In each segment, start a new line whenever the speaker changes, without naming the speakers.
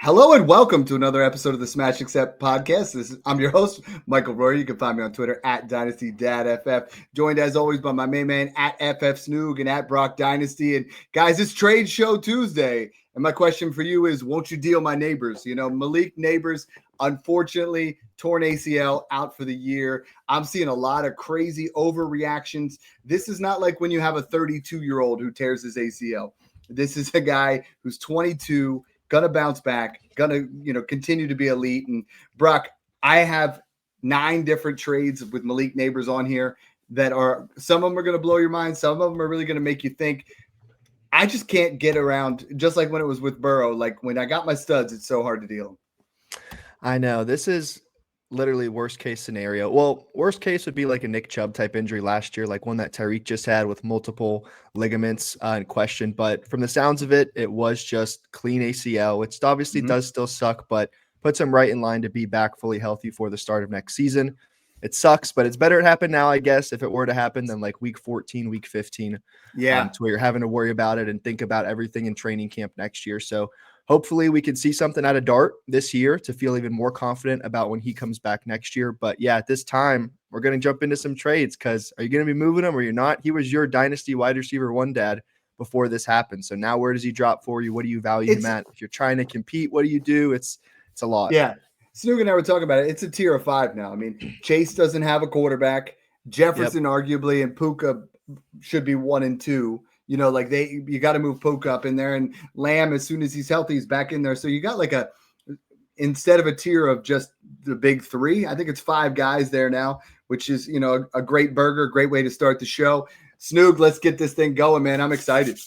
Hello and welcome to another episode of the Smash Accept podcast. I'm your host, Michael Rory. You can find me on Twitter at Dynasty Dad FF. Joined as always by my main man at FF Snoog and at Broc Dynasty. And guys, it's Trade Show Tuesday. And my question for you is, won't you deal my Nabers? You know, Malik Nabers, unfortunately, torn ACL out for the year. I'm seeing a lot of crazy overreactions. This is not like when you have a 32-year-old who tears his ACL. This is a guy who's 22, gonna bounce back, gonna continue to be elite. And Brock, I have 9 different trades with Malik Nabers on here that are, some of them are gonna blow your mind, some of them are really gonna make you think. I just can't get around, just like when it was with Burrow. Like when I got my studs, it's so hard to deal.
I know, this is literally worst case scenario. Well, worst case would be like a Nick Chubb type injury last year, like one that Tyreek just had with multiple ligaments in question. But from the sounds of it, it was just clean ACL, which obviously does still suck, but puts him right in line to be back fully healthy for the start of next season. It sucks, but it's better it happened now, I guess, if it were to happen, than like week 14, week 15.
Yeah.
To where you're having to worry about it and think about everything in training camp next year. So hopefully we can see something out of Dart this year to feel even more confident about when he comes back next year. But yeah, at this time, we're going to jump into some trades because are you going to be moving him or you're not? He was your Dynasty wide receiver 1 dad before this happened. So now where does he drop for you? What do you value him at? If you're trying to compete, what do you do? It's a lot.
Yeah. Snoog and I were talking about it. It's a tier of 5 now. I mean, Chase doesn't have a quarterback. Jefferson arguably and Puka should be 1 and 2. You know, like you got to move Puka up in there, and Lamb, as soon as he's healthy, he's back in there. So you got like instead of a tier of just the big 3, I think it's 5 guys there now, which is, you know, a great burger, great way to start the show. Snoog, let's get this thing going, man. I'm excited.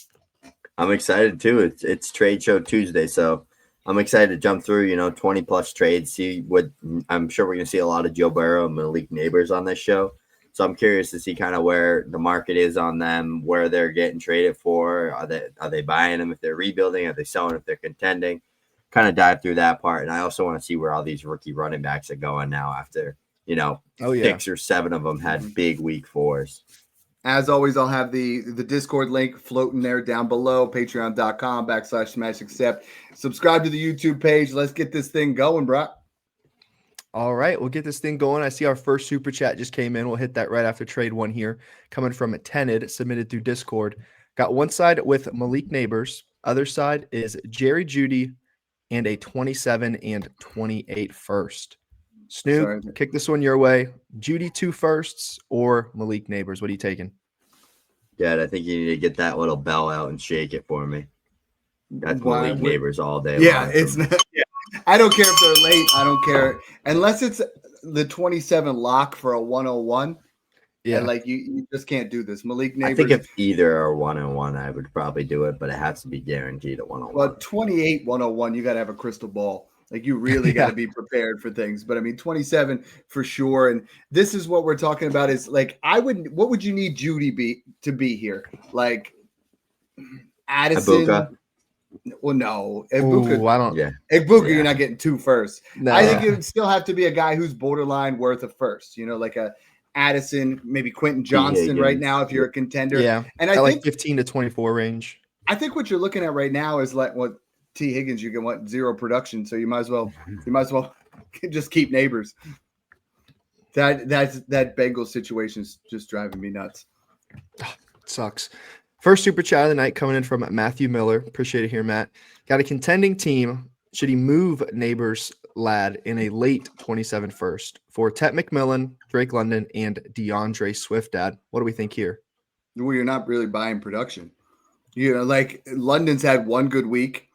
I'm excited too. It's Trade Show Tuesday, so I'm excited to jump through, 20 plus trades. See what I'm sure we're going to see a lot of Joe Burrow and Malik Nabers on this show. So I'm curious to see kind of where the market is on them, where they're getting traded for. Are they buying them if they're rebuilding? Are they selling if they're contending? Kind of dive through that part. And I also want to see where all these rookie running backs are going now after, 6 or 7 of them had big week 4s.
As always, I'll have the Discord link floating there down below, patreon.com/smashaccept. Subscribe to the YouTube page. Let's get this thing going, Brock.
All right, we'll get this thing going. I see our first super chat just came in. We'll hit that right after trade 1 here, coming from Tenid, submitted through Discord. Got one side with Malik Nabers. Other side is Jerry Jeudy and a 27 and 28 first. Snoop, kick this one your way. Jeudy 2 firsts or Malik Nabers? What are you taking?
Dad, I think you need to get that little bell out and shake it for me. That's Malik Nabers all day.
Yeah, it's not. Yeah. I don't care if they're late. I don't care unless it's the 27 lock for a 101. Yeah, and like you just can't do this. Malik Nabers.
I think if either are 101, I would probably do it, but it has to be guaranteed at 101.
Well, 28 101, you got to have a crystal ball. Like you really got to be prepared for things. But I mean, 27 for sure. And this is what we're talking about. Is like what would you need Jeudy to be here? Like Addison.
Ibuka.
Well, no.
Ibuka,
you're not getting 2 firsts. No. I think it would still have to be a guy who's borderline worth a first. You know, like a Addison, maybe Quentin Johnston right now if you're a contender.
Yeah, and I think like 15 to 24 range.
I think what you're looking at right now is like what T. Higgins, you can want 0 production, so you might as well just keep Nabers. That Bengals situation is just driving me nuts.
Sucks. First super chat of the night coming in from Matthew Miller. Appreciate it here, Matt. Got a contending team. Should he move Nabers lad in a late 27 first for Tet McMillan, Drake London, and DeAndre Swift, Dad? What do we think here?
Well, you're not really buying production. You know, like London's had 1 good week.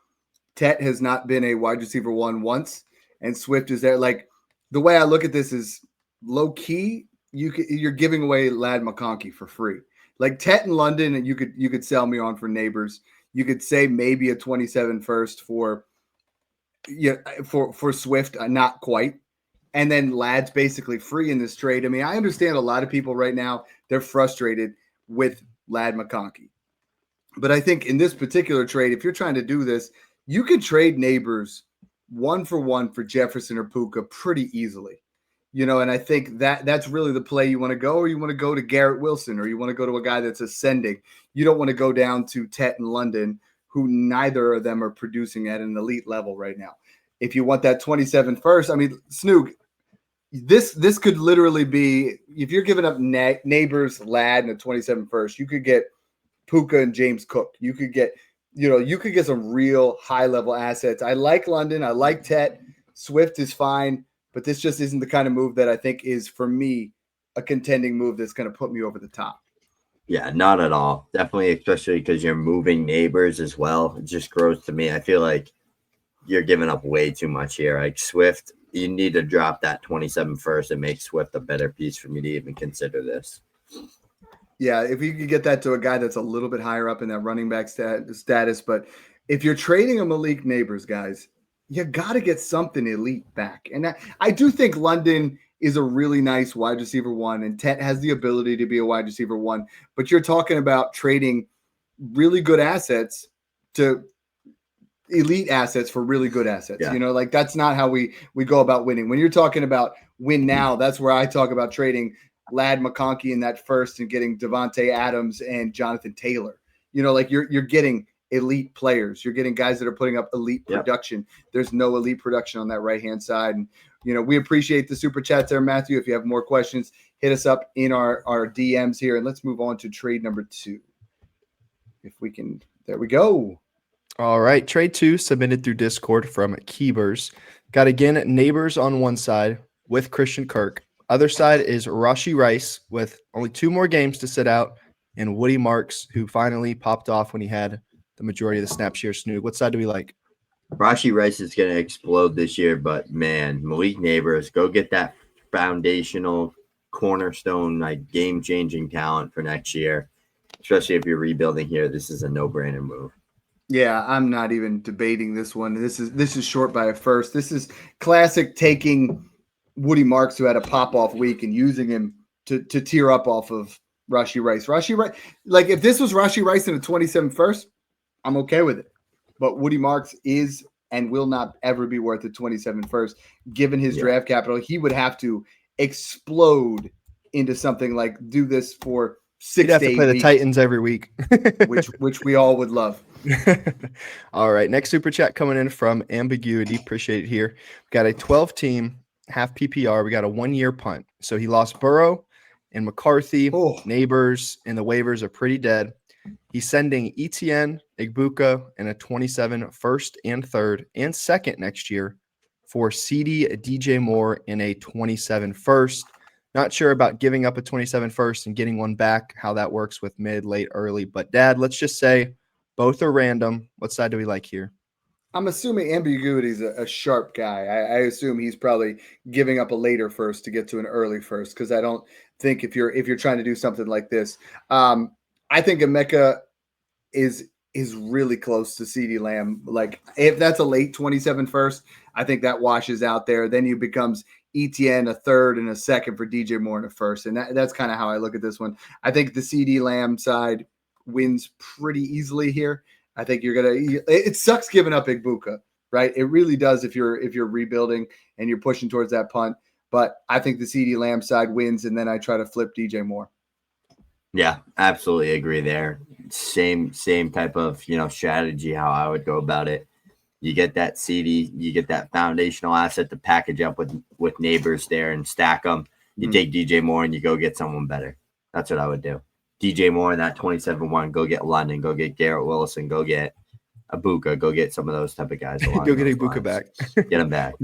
Tet has not been a wide receiver 1 once, and Swift is there. Like the way I look at this is low key. You're giving away Ladd McConkey for free. Like Tet and London, and you could sell me on for Nabers. You could say maybe a 27 first for Swift, not quite. And then Ladd's basically free in this trade. I mean, I understand a lot of people right now, they're frustrated with Ladd McConkey. But I think in this particular trade, if you're trying to do this, you could trade Nabers 1 for 1 for Jefferson or Puka pretty easily. You know, and I think that's really the play you want to go, or you want to go to Garrett Wilson, or you want to go to a guy that's ascending. You don't want to go down to Tet and London, who neither of them are producing at an elite level right now. If you want that 27 first, I mean, Snoog, this could literally be, if you're giving up Nabers, Ladd, and a 27 first, you could get Puka and James Cook. You could get some real high level assets. I like London. I like Tet. Swift is fine, but this just isn't the kind of move that I think is, for me, a contending move that's going to put me over the top.
Yeah, not at all. Definitely, especially because you're moving Nabers as well. It just grows to me. I feel like you're giving up way too much here. Like Swift, you need to drop that 27 first and make Swift a better piece for me to even consider this.
Yeah, if you could get that to a guy that's a little bit higher up in that running back status. But if you're trading a Malik Nabers, guys, you got to get something elite back. And I do think London is a really nice wide receiver one, and Tet has the ability to be a wide receiver one. But you're talking about trading really good assets to elite assets for really good assets.
Yeah.
You know, like that's not how we go about winning. When you're talking about win now, that's where I talk about trading Ladd McConkey in that first and getting Devontae Adams and Jonathan Taylor. You know, like you're getting elite players. You're getting guys that are putting up elite production. There's no elite production on that right-hand side. And, you know, we appreciate the super chats there, Matthew. If you have more questions, hit us up in our DMs here. And let's move on to trade number 2. If we can, there we go.
All right. Trade 2 submitted through Discord from Keebers. Got again Nabers on one side with Christian Kirk. Other side is Rashee Rice with only 2 more games to sit out, and Woody Marks, who finally popped off when he had the majority of the snaps here. Snoog, what side do we like?
Rashee Rice is going to explode this year, but man, Malik Nabers, go get that foundational cornerstone, like game-changing talent for next year, especially if you're rebuilding here. This is a no-brainer move.
Yeah, I'm not even debating this one. This is short by a first. This is classic taking Woody Marks, who had a pop-off week, and using him to tear up off of Rashee Rice. Rashee Rice, like if this was Rashee Rice in a 27 first, I'm okay with it. But Woody Marks is and will not ever be worth a 27 first. Given his draft capital, he would have to explode into something like do this for 6
You'd have
to
to
8
play the
weeks,
Titans every week.
which we all would love.
All right. Next super chat coming in from Ambiguity. Appreciate it here. We got a 12-team half PPR. We got a 1-year punt. So he lost Burrow and McCarthy. Nabers and the waivers are pretty dead. He's sending ETN, Igbuka, and a 27 first and third and second next year for CD, DJ Moore, and a 27 first. Not sure about giving up a 27 first and getting one back, how that works with mid, late, early. But, Dad, let's just say both are random. What side do we like here?
I'm assuming Ambiguity is a sharp guy. I assume he's probably giving up a later first to get to an early first, because I don't think if you're trying to do something like this, I think Emeka is really close to CeeDee Lamb. Like if that's a late 27 first, I think that washes out there. Then you becomes ETN a third and a second for DJ Moore in a first, and that's kind of how I look at this one. I think the CeeDee Lamb side wins pretty easily here. I think it sucks giving up Igbuka, right? It really does if you're rebuilding and you're pushing towards that punt. But I think the CeeDee Lamb side wins, and then I try to flip DJ Moore.
Yeah, absolutely agree there. Same type of, strategy how I would go about it. You get that CD, you get that foundational asset to package up with Nabers there and stack them. You take DJ Moore and you go get someone better. That's what I would do. DJ Moore in that 27-1, go get London, go get Garrett Wilson, go get Ibuka, go get some of those type of guys.
Go get Ibuka back.
Get him back.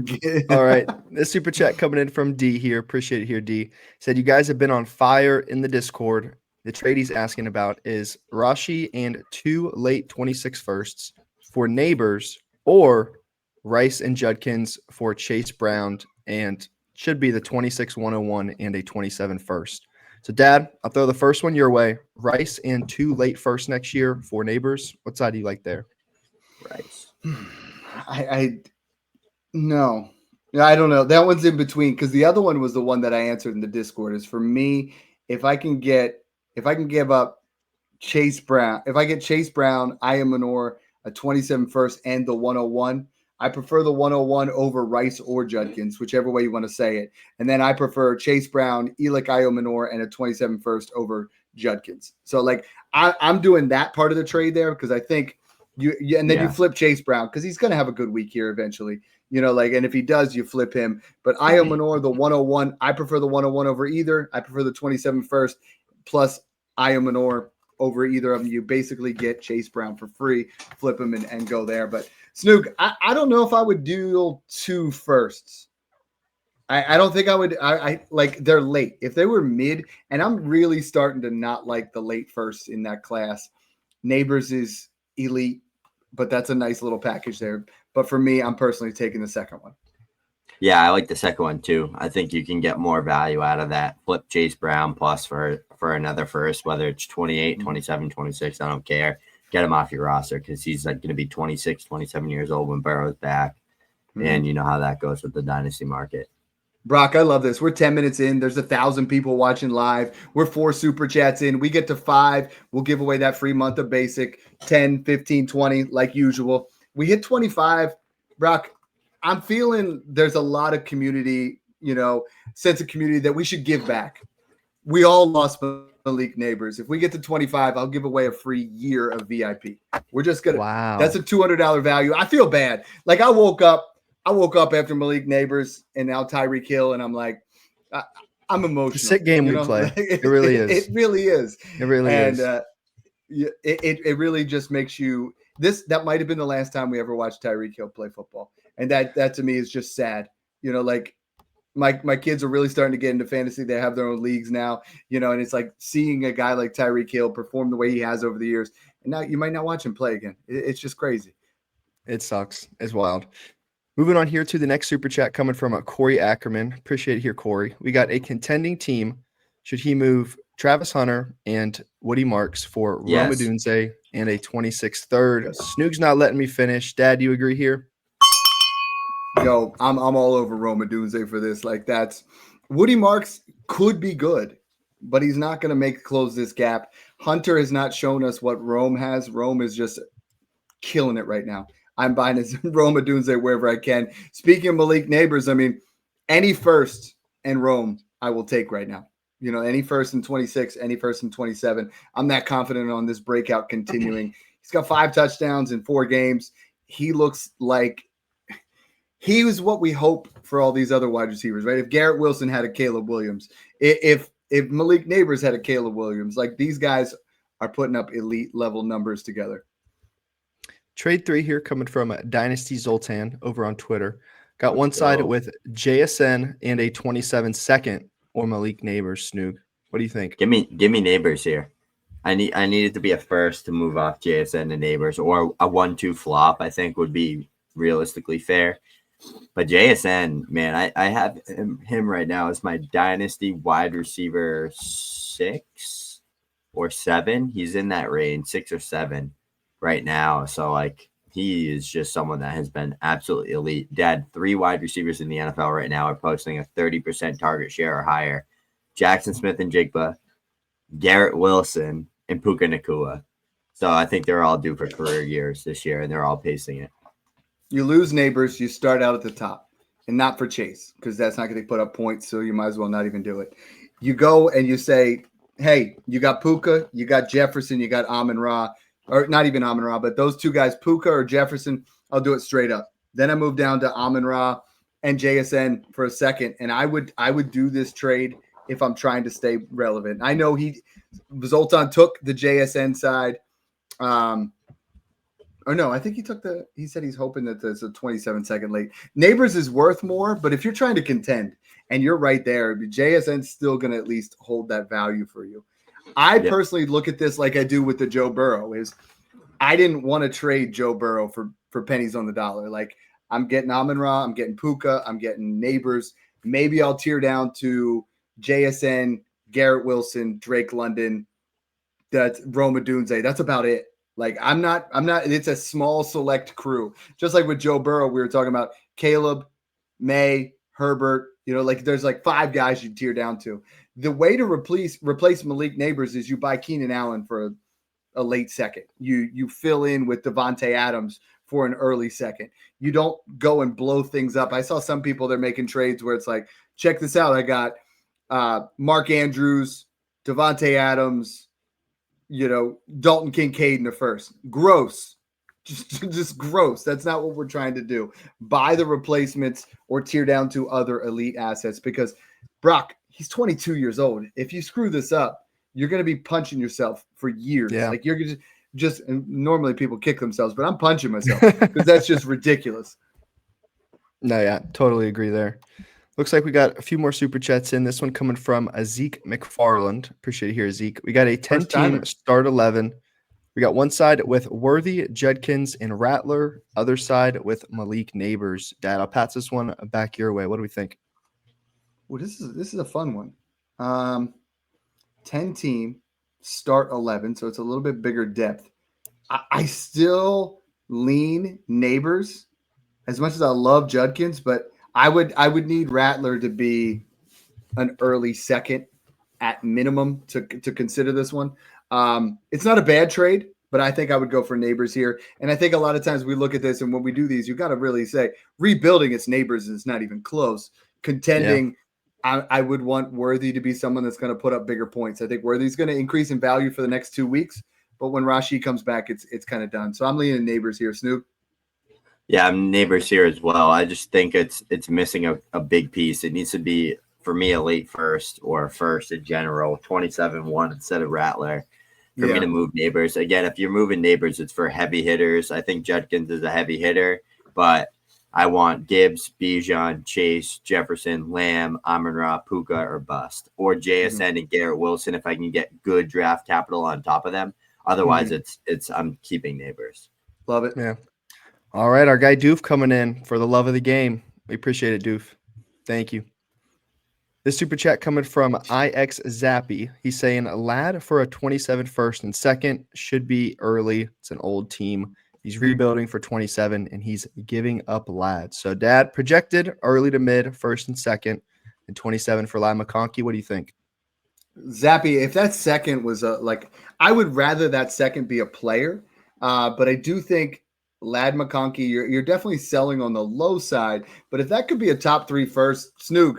All right. This super chat coming in from D here. Appreciate it here, D. Said, you guys have been on fire in the Discord. The trade he's asking about is Rashee and 2 late 26 firsts for Nabers, or Rice and Judkins for Chase Brown, and should be the 26-101 and a 27 first. So, Dad, I'll throw the first one your way. Rice and 2 late first next year for Nabers. What side do you like there?
Rice.
No. I don't know. That one's in between, because the other one was the one that I answered in the Discord. Is for me, if I can give up Chase Brown, if I get Chase Brown, Manor, a 27 first, and the 101, I prefer the 101 over Rice or Judkins, whichever way you want to say it. And then I prefer Chase Brown, Elick Manor, and a 27 first over Judkins. So, like, I'm doing that part of the trade there, because I think And then you flip Chase Brown because he's going to have a good week here eventually. And if he does, you flip him. But Io Manor, the 101, I prefer the 101 over either. I prefer the 27 first plus Io Manor over either of them. You basically get Chase Brown for free, flip him and go there. But Snoog, I don't know if I would do 2 firsts. I don't think I would. I like they're late. If they were mid, and I'm really starting to not like the late first in that class. Nabers is elite, but that's a nice little package there. But for me, I'm personally taking the second one.
Yeah, I like the second one too. I think you can get more value out of that. Flip Chase Brown plus for another first, whether it's 28, 27, 26, I don't care. Get him off your roster because he's like going to be 26, 27 years old when Burrow's back. And you know how that goes with the dynasty market.
Brock, I love this. We're 10 minutes in. There's 1,000 people watching live. We're 4 super chats in. We get to 5. We'll give away that free month of basic, 10, 15, 20, like usual. We hit 25. Brock, I'm feeling there's a lot of community, sense of community that we should give back. We all lost Malik Nabers. If we get to 25, I'll give away a free year of VIP. We're just going to,
wow.
That's a $200 value. I feel bad. Like I woke up after Malik Nabers and now Tyreek Hill, and I'm like, I'm emotional.
It's a sick game we play. It really is.
It really is.
It really is.
And it really just makes you that might have been the last time we ever watched Tyreek Hill play football. And that to me is just sad. Like my kids are really starting to get into fantasy. They have their own leagues now, and it's like seeing a guy like Tyreek Hill perform the way he has over the years. And now you might not watch him play again. It's just crazy.
It sucks. It's wild. Moving on here to the next super chat coming from Corey Ackerman. Appreciate it here, Corey. We got a contending team. Should he move Travis Hunter and Woody Marks for Rome Odunze and a 26th third? Snoog's not letting me finish. Dad, do you agree here?
Yo, I'm all over Rome Odunze for this. Like that's Woody Marks could be good, but he's not going to close this gap. Hunter has not shown us what Rome has. Rome is just killing it right now. I'm buying his Rome Odunze wherever I can. Speaking of Malik Nabers, I mean, any first and Rome I will take right now. Any first in 26, any first in 27. I'm that confident on this breakout continuing. He's got 5 touchdowns in 4 games. He looks like he was what we hope for all these other wide receivers, right? If Garrett Wilson had a Caleb Williams, if Malik Nabers had a Caleb Williams, like these guys are putting up elite level numbers together.
Trade 3 here coming from Dynasty Zoltan over on Twitter. Got one side with JSN and a 27 second or Malik Nabers. Snoog, what do you think?
Give me Nabers here. I need it to be a first to move off JSN to Nabers, or a 1-2 flop. I think would be realistically fair. But JSN, man, I have him right now as my dynasty wide receiver 6 or 7. He's in that range, 6 or 7. Right now. So like he is just someone that has been absolutely elite. Dad, 3 wide receivers in the NFL right now are posting a 30% target share or higher. Jackson Smith and Jigba, Garrett Wilson, and Puka Nacua. So I think they're all due for career years this year, and they're all pacing it.
You lose Nabers, you start out at the top, and not for Chase, because that's not going to put up points, so you might as well not even do it. You go and you say, hey, you got Puka, you got Jefferson, you got Amon-Ra, or not even Amon-Ra, but those 2 guys, Puka or Jefferson, I'll do it straight up. Then I move down to Amon-Ra and JSN for a second, and I would do this trade if I'm trying to stay relevant. I know Zoltan took the JSN side. Or no, I think he said he's hoping that there's a 27 second late. Nabers is worth more, but if you're trying to contend and you're right there, JSN's still going to at least hold that value for you. I personally look at this like I do with the Joe Burrow is I didn't want to trade Joe Burrow for pennies on the dollar. Like I'm getting Amon-Ra, I'm getting Puka, I'm getting Nabers. Maybe I'll tear down to JSN, Garrett Wilson, Drake London, that's Rome Odunze. That's about it. Like I'm not, it's a small select crew. Just like with Joe Burrow, we were talking about Caleb, May, Herbert, like there's like 5 guys you tear down to. The way to replace Malik Nabers is you buy Keenan Allen for a late second. You fill in with Devontae Adams for an early second. You don't go and blow things up. I saw some people, they're making trades where it's like, check this out. I got Mark Andrews, Devontae Adams, Dalton Kincaid in the first. Gross. just gross. That's not what we're trying to do. Buy the replacements or tear down to other elite assets because Brock, he's 22 years old. If you screw this up, you're going to be punching yourself for years.
Yeah.
Like you're just normally people kick themselves, but I'm punching myself because that's just ridiculous.
No, yeah, totally agree there. Looks like we got a few more super chats in. This one coming from Zeke McFarland. Appreciate it here, Zeke. We got a 10-team start 11. We got one side with Worthy, Judkins, and Rattler. Other side with Malik Nabers. Dad, I'll pass this one back your way. What do we think?
Well, this is a fun one. 10-team start 11, so it's a little bit bigger depth. I still lean Nabers as much as I love Judkins, but I would need Rattler to be an early second at minimum to consider this one. It's not a bad trade, but I think I would go for Nabers here. And I think a lot of times we look at this, and when we do these, you got to really say rebuilding its Nabers is not even close. Contending, I would want Worthy to be someone that's going to put up bigger points. I think Worthy's going to increase in value for the next 2 weeks, but when Rashi comes back, it's kind of done. So I'm leaning Nabers here. Snoog?
Yeah, I'm Nabers here as well. I just think it's missing a big piece. It needs to be, for me, a late first or first in general, 27-1 instead of Rattler. For me to move Nabers. Again, if you're moving Nabers, it's for heavy hitters. I think Judkins is a heavy hitter, but I want Gibbs, Bijan, Chase, Jefferson, Lamb, Amon-Ra, Puka, or bust. Or JSN and Garrett Wilson if I can get good draft capital on top of them. Otherwise, it's I'm keeping Nabers.
Love it.
Yeah. All right, our guy Doof coming in for the love of the game. We appreciate it, Doof. Thank you. This super chat coming from IX Zappy. He's saying Lad for a 27 first and second should be early. It's an old team. He's rebuilding for 27 and he's giving up Lad. So Dad projected early to mid, first and second, and 27 for Lad McConkey. What do you think?
Zappy, if that second was I would rather that second be a player, but I do think Lad McConkey, you're definitely selling on the low side. But if that could be a top 3 first, Snoog,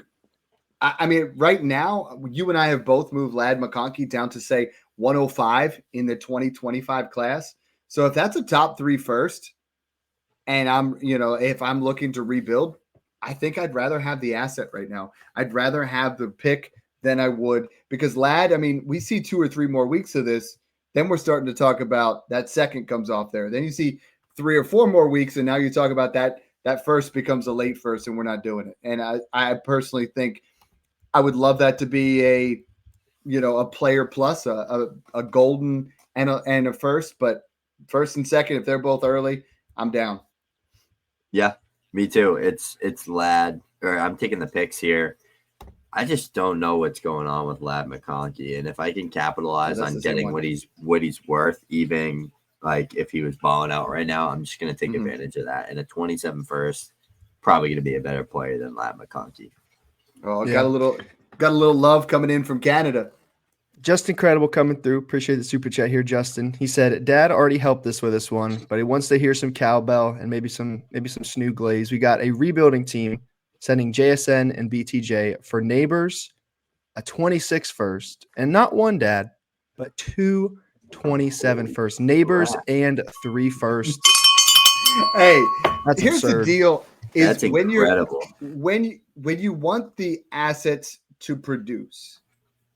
I mean, right now, you and I have both moved Lad McConkey down to, say, 105 in the 2025 class. So if that's a top 3 first, and if I'm looking to rebuild, I think I'd rather have the asset right now. I'd rather have the pick than I would, because Lad, I mean, we see 2 or 3 more weeks of this. Then we're starting to talk about that second comes off there. Then you see 3 or 4 more weeks, and now you talk about that first becomes a late first, and we're not doing it. And I personally think I would love that to be a player plus a golden and a first, but first and second, if they're both early, I'm down.
Yeah, me too. It's Lad, or I'm taking the picks here. I just don't know what's going on with Lad McConkey, and if I can capitalize on getting what he's worth, even like if he was balling out right now, I'm just going to take advantage of that. And a 27 first, probably going to be a better player than Lad McConkey.
Oh, got a little love coming in from Canada.
Just incredible coming through. Appreciate the super chat here, Justin. He said, Dad already helped us with this one, but he wants to hear some cowbell and maybe some Snoog glaze. We got a rebuilding team sending JSN and BTJ for Nabers, a 26 first, and not one, Dad, but 2 27 first. Nabers and 3 firsts.
Hey,
that's
here's
absurd.
The deal: is
that's incredible.
When you want the assets to produce,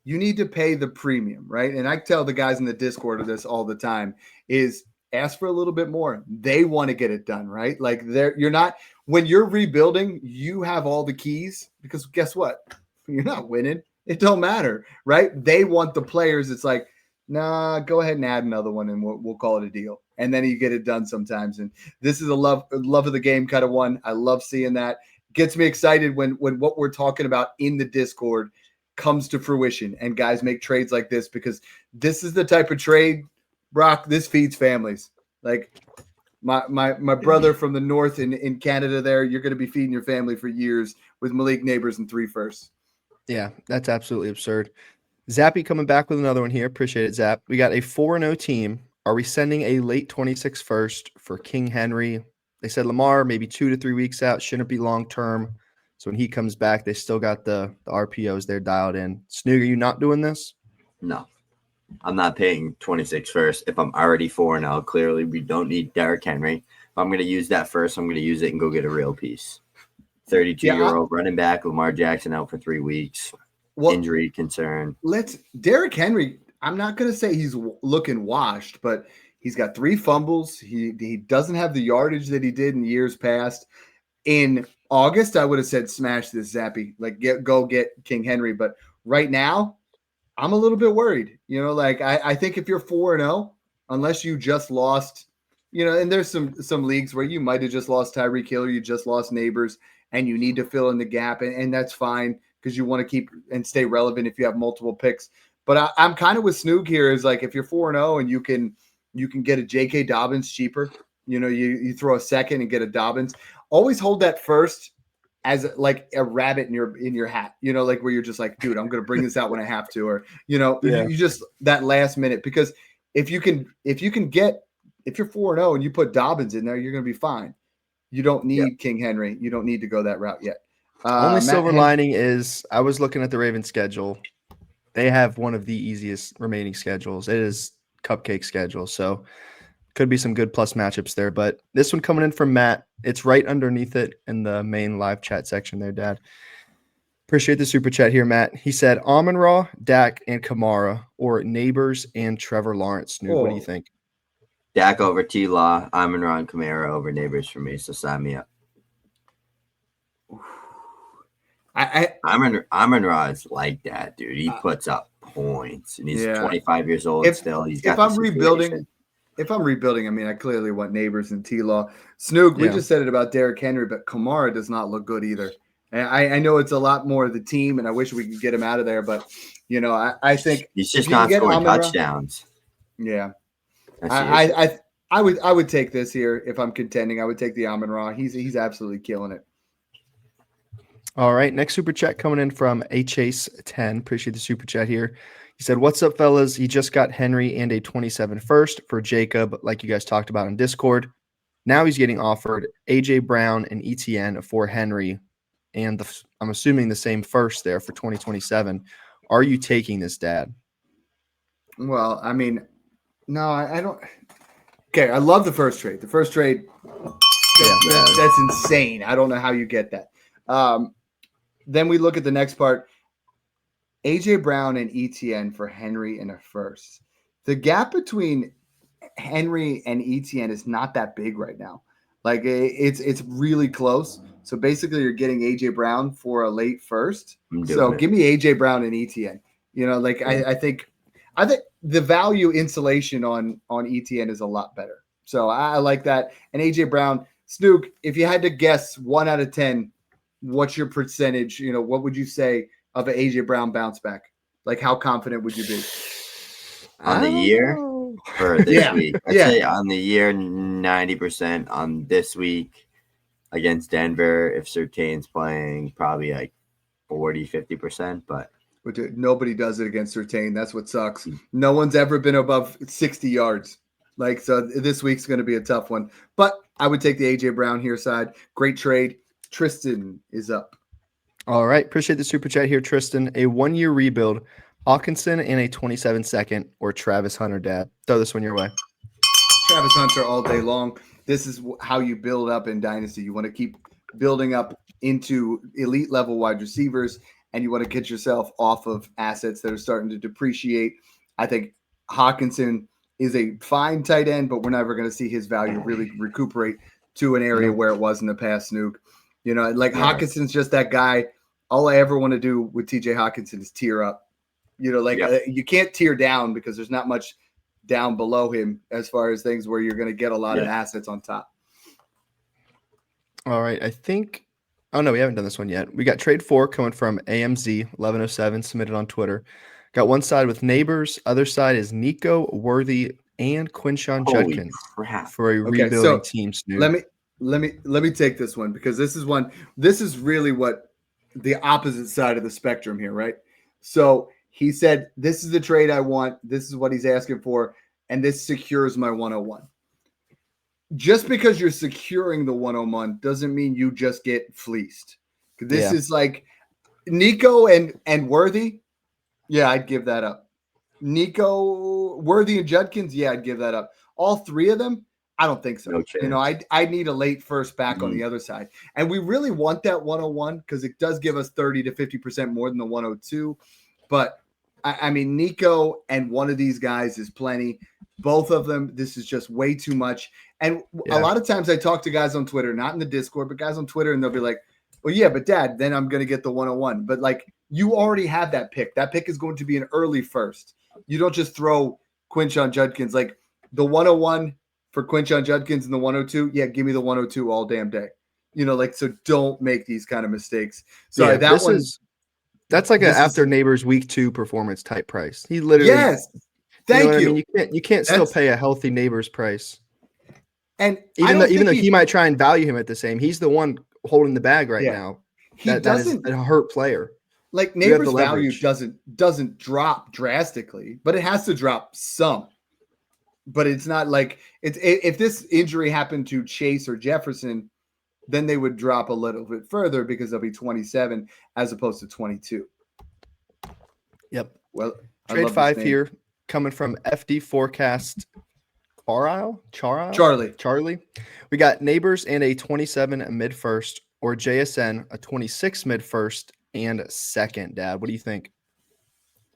you need to pay the premium, right? And I tell the guys in the Discord of this all the time: is ask for a little bit more. They want to get it done, right? Like you're not. When you're rebuilding, you have all the keys, because guess what? You're not winning. It don't matter, right? They want the players. It's like, nah, go ahead and add another one and we'll call it a deal. And then you get it done sometimes. And this is a love of the game kind of one. I love seeing that. Gets me excited when what we're talking about in the Discord comes to fruition and guys make trades like this, because this is the type of trade, Brock, this feeds families. Like, my brother from the north in Canada there, you're going to be feeding your family for years with Malik Nabers and 3 firsts.
Yeah, that's absolutely absurd. Zappy coming back with another one here. Appreciate it, Zap. We got a 4-0 team. Are we sending a late 26 first for King Henry? They said Lamar maybe 2 to 3 weeks out. Shouldn't be long term. So when he comes back, they still got the RPOs there dialed in. Snoog, are you not doing this?
No. I'm not paying 26 first if I'm already 4-0. Clearly, we don't need Derrick Henry. If I'm going to use that first, I'm going to use it and go get a real piece. 32-year-old running back, Lamar Jackson out for 3 weeks. Injury concern.
Derrick Henry, I'm not going to say he's looking washed, but he's got 3 fumbles. He doesn't have the yardage that he did in years past. In August, I would have said smash this Zappy, like go get King Henry. But right now, I'm a little bit worried. You know, like I think if you're 4-0, unless you just lost, you know, and there's some leagues where you might have just lost Tyreek Hill, or you just lost Nabers, and you need to fill in the gap, and that's fine because you want to keep and stay relevant if you have multiple picks. But I'm kind of with Snoog here. Is like if you're 4-0 and you can get a J.K. Dobbins cheaper, you know, you throw a second and get a Dobbins. Always hold that first as like a rabbit in your hat, you know, like where you're just like, dude, I'm going to bring this out when I have to, or, you know, you just that last minute, because if you're 4-0 and you put Dobbins in there, you're going to be fine. You don't need King Henry. You don't need to go that route yet.
Only silver lining is I was looking at the Ravens schedule. They have one of the easiest remaining schedules. It is cupcake schedule. So could be some good plus matchups there. But this one coming in from Matt, it's right underneath it in the main live chat section there, Dad. Appreciate the super chat here, Matt. He said Amon-Ra, Dak, and Kamara, or Nabers and Trevor Lawrence. Snoog, what do you think?
Dak over T-Law, Amon-Ra and Kamara over Nabers for me, so sign me up. Amon-Ra is like that, dude. He puts up points, and he's 25 years old still. He's got
if I'm rebuilding, I mean, I clearly want Nabers and T-Law. Snoog, we just said it about Derrick Henry, but Kamara does not look good either. And I know it's a lot more of the team, and I wish we could get him out of there, but, you know, I think
he's just not scoring touchdowns.
Yeah. I would take this here if I'm contending. I would take the Amon-Ra. He's absolutely killing it.
All right, next super chat coming in from Chase10. Appreciate the super chat here. He said, "What's up, fellas? He just got Henry and a 27 first for Jacob, like you guys talked about in Discord. Now he's getting offered AJ Brown and ETN for Henry, and I'm assuming the same first there for 2027. Are you taking this, Dad?"
Well, I mean, no, I don't. Okay, I love the first trade. The first trade, that's insane. I don't know how you get that. Then we look at the next part. AJ Brown and ETN for Henry in a first. The gap between Henry and ETN is not that big right now. Like it's really close. So basically, you're getting AJ Brown for a late first. So give me AJ Brown and ETN. You know, like I think the value insulation on ETN is a lot better. So I like that. And AJ Brown, Snoog, if you had to guess 1 out of 10, what's your percentage? You know, what would you say of an AJ Brown bounce back? Like, how confident would you be
on the year or this week? I'd say on the year 90%. On this week against Denver, if Surtain's playing, probably like 40-50%. But
nobody does it against Surtain. That's what sucks. No one's ever been above 60 yards. Like, so this week's going to be a tough one. But I would take the AJ Brown here side. Great trade. Tristan is up.
All right. Appreciate the super chat here, Tristan. A 1-year rebuild, Hawkinson and a 27 second, or Travis Hunter, Dad. Throw this one your way.
Travis Hunter all day long. This is how you build up in Dynasty. You want to keep building up into elite level wide receivers, and you want to get yourself off of assets that are starting to depreciate. I think Hawkinson is a fine tight end, but we're never going to see his value really recuperate to an area where it was in the past, Snoog. You know, like Hawkinson's just that guy. All I ever want to do with TJ Hawkinson is tear up. You know, like you can't tear down because there's not much down below him as far as things where you're going to get a lot of assets on top.
All right. I think – oh, no, we haven't done this one yet. We got trade 4 coming from AMZ1107 submitted on Twitter. Got one side with Nabers. Other side is Nico, Worthy, and Quinshon Judkins for a rebuilding team. Snoog.
Let me take this one because this is really what the opposite side of the spectrum here, right? So he said, this is the trade I want. This is what he's asking for. And this secures my 101. Just because you're securing the 101 doesn't mean you just get fleeced. This is like Nico and Worthy. Yeah, I'd give that up. Nico, Worthy, and Judkins, yeah, I'd give that up. All three of them, I don't think so.
No chance.
You know, I need a late first back on the other side. And we really want that 101 because it does give us 30 to 50% more than the 102. But I mean, Nico and one of these guys is plenty. Both of them, this is just way too much. And a lot of times I talk to guys on Twitter, not in the Discord, but guys on Twitter, and they'll be like, well, yeah, but Dad, then I'm going to get the 101. But like, you already have that pick. That pick is going to be an early first. You don't just throw Quinshon Judkins. Like the 101 for Quinshon Judkins and the 102, yeah, give me the 102 all damn day. You know, like, so don't make these kind of mistakes. So
that's like an after Nabers week 2 performance type price. He literally,
yes, thank you.
I mean, you can't still pay a healthy Nabers price.
And
even though he might try and value him at the same, he's the one holding the bag right now. That is a hurt player.
Like Nabers' value doesn't drop drastically, but it has to drop some. But it's not like if this injury happened to Chase or Jefferson, then they would drop a little bit further because they'll be 27 as opposed to 22.
Yep.
Well,
trade 5 here coming from FD Forecast. Charlie. We got Nabers and a 27 mid first, or JSN a 26 mid first and second. Dad, what do you think?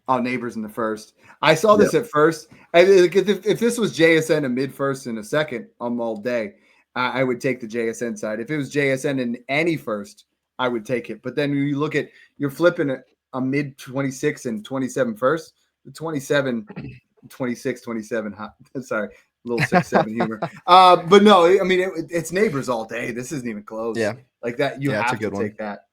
Oh, Nabers in the first. I saw this at first. If this was JSN a mid first and a second, I'm all day. I would take the JSN side. If it was JSN in any first, I would take it. But then when you look at, you're flipping a mid 26 and 27 first, the 27, 26, 27. Sorry, a little 6-7 humor. But no, I mean, it's Nabers all day. This isn't even close.
Yeah.
Like that, you have to take that.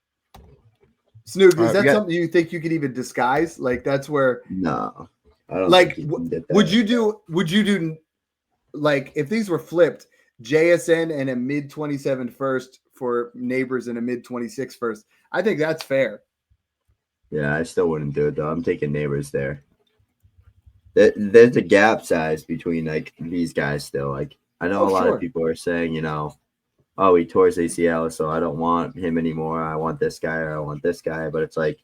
Snoog, is that something you think you could even disguise? Like that's where
no, I don't
like
think
would you do like if these were flipped, JSN and a mid 27 first for Nabers and a mid 26 first? I think that's fair.
Yeah, I still wouldn't do it though. I'm taking Nabers there. There's a gap size between like these guys still. Like I know a lot of people are saying, you know, oh, he tore his ACL, so I don't want him anymore. I want this guy or I want this guy. But it's like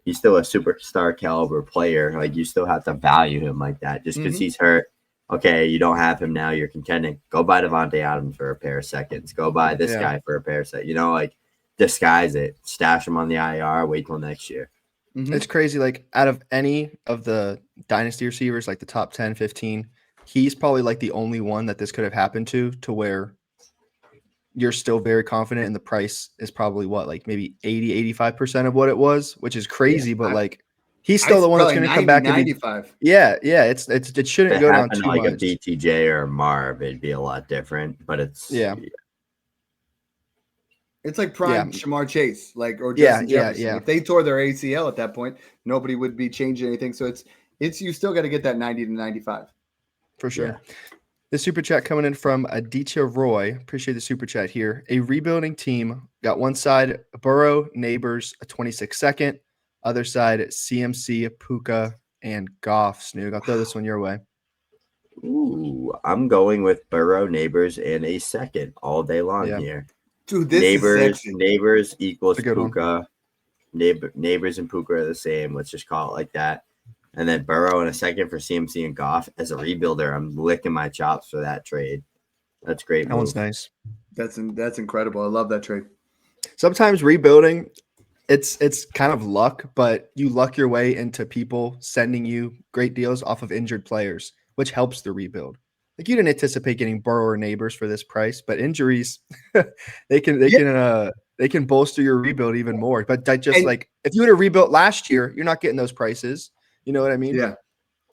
he's still a superstar caliber player. Like you still have to value him like that. Just because he's hurt, okay, you don't have him now. You're contending. Go buy Devontae Adams for a pair of seconds. Go buy this guy for a pair of seconds. You know, like disguise it. Stash him on the IR. Wait till next year.
It's crazy. Like out of any of the dynasty receivers, like the top 10, 15, he's probably like the only one that this could have happened to where you're still very confident, and the price is probably what, like maybe 80-85% of what it was, which is crazy. But like he's still the one that's going to come back
95.
And be, it shouldn't go down too
like
much.
A BTJ or a Marv, it'd be a lot different. But it's
it's like prime Shamar Chase, like or Justin Jefferson. If they tore their ACL at that point, nobody would be changing anything. So it's you still got to get that 90 to 95
for sure. Yeah. The super chat coming in from Aditya Roy. Appreciate the super chat here. A rebuilding team got one side Burrow, Nabers, a 26 second. Other side CMC, Puka, and Goff. Snoog, I'll throw this one your way.
Ooh, I'm going with Burrow, Nabers, and a second all day long here.
Dude, this
Nabers equals Puka. Nabers and Puka are the same. Let's just call it like that. And then Burrow in a second for CMC and Goff. As a rebuilder, I'm licking my chops for that trade. That's great.
That one's nice.
That's incredible. I love that trade.
Sometimes rebuilding, it's kind of luck, but you luck your way into people sending you great deals off of injured players, which helps the rebuild. Like you didn't anticipate getting Burrow or Nabers for this price, but injuries they can bolster your rebuild even more. But like if you would have rebuilt last year, you're not getting those prices. You know what I mean?
Yeah.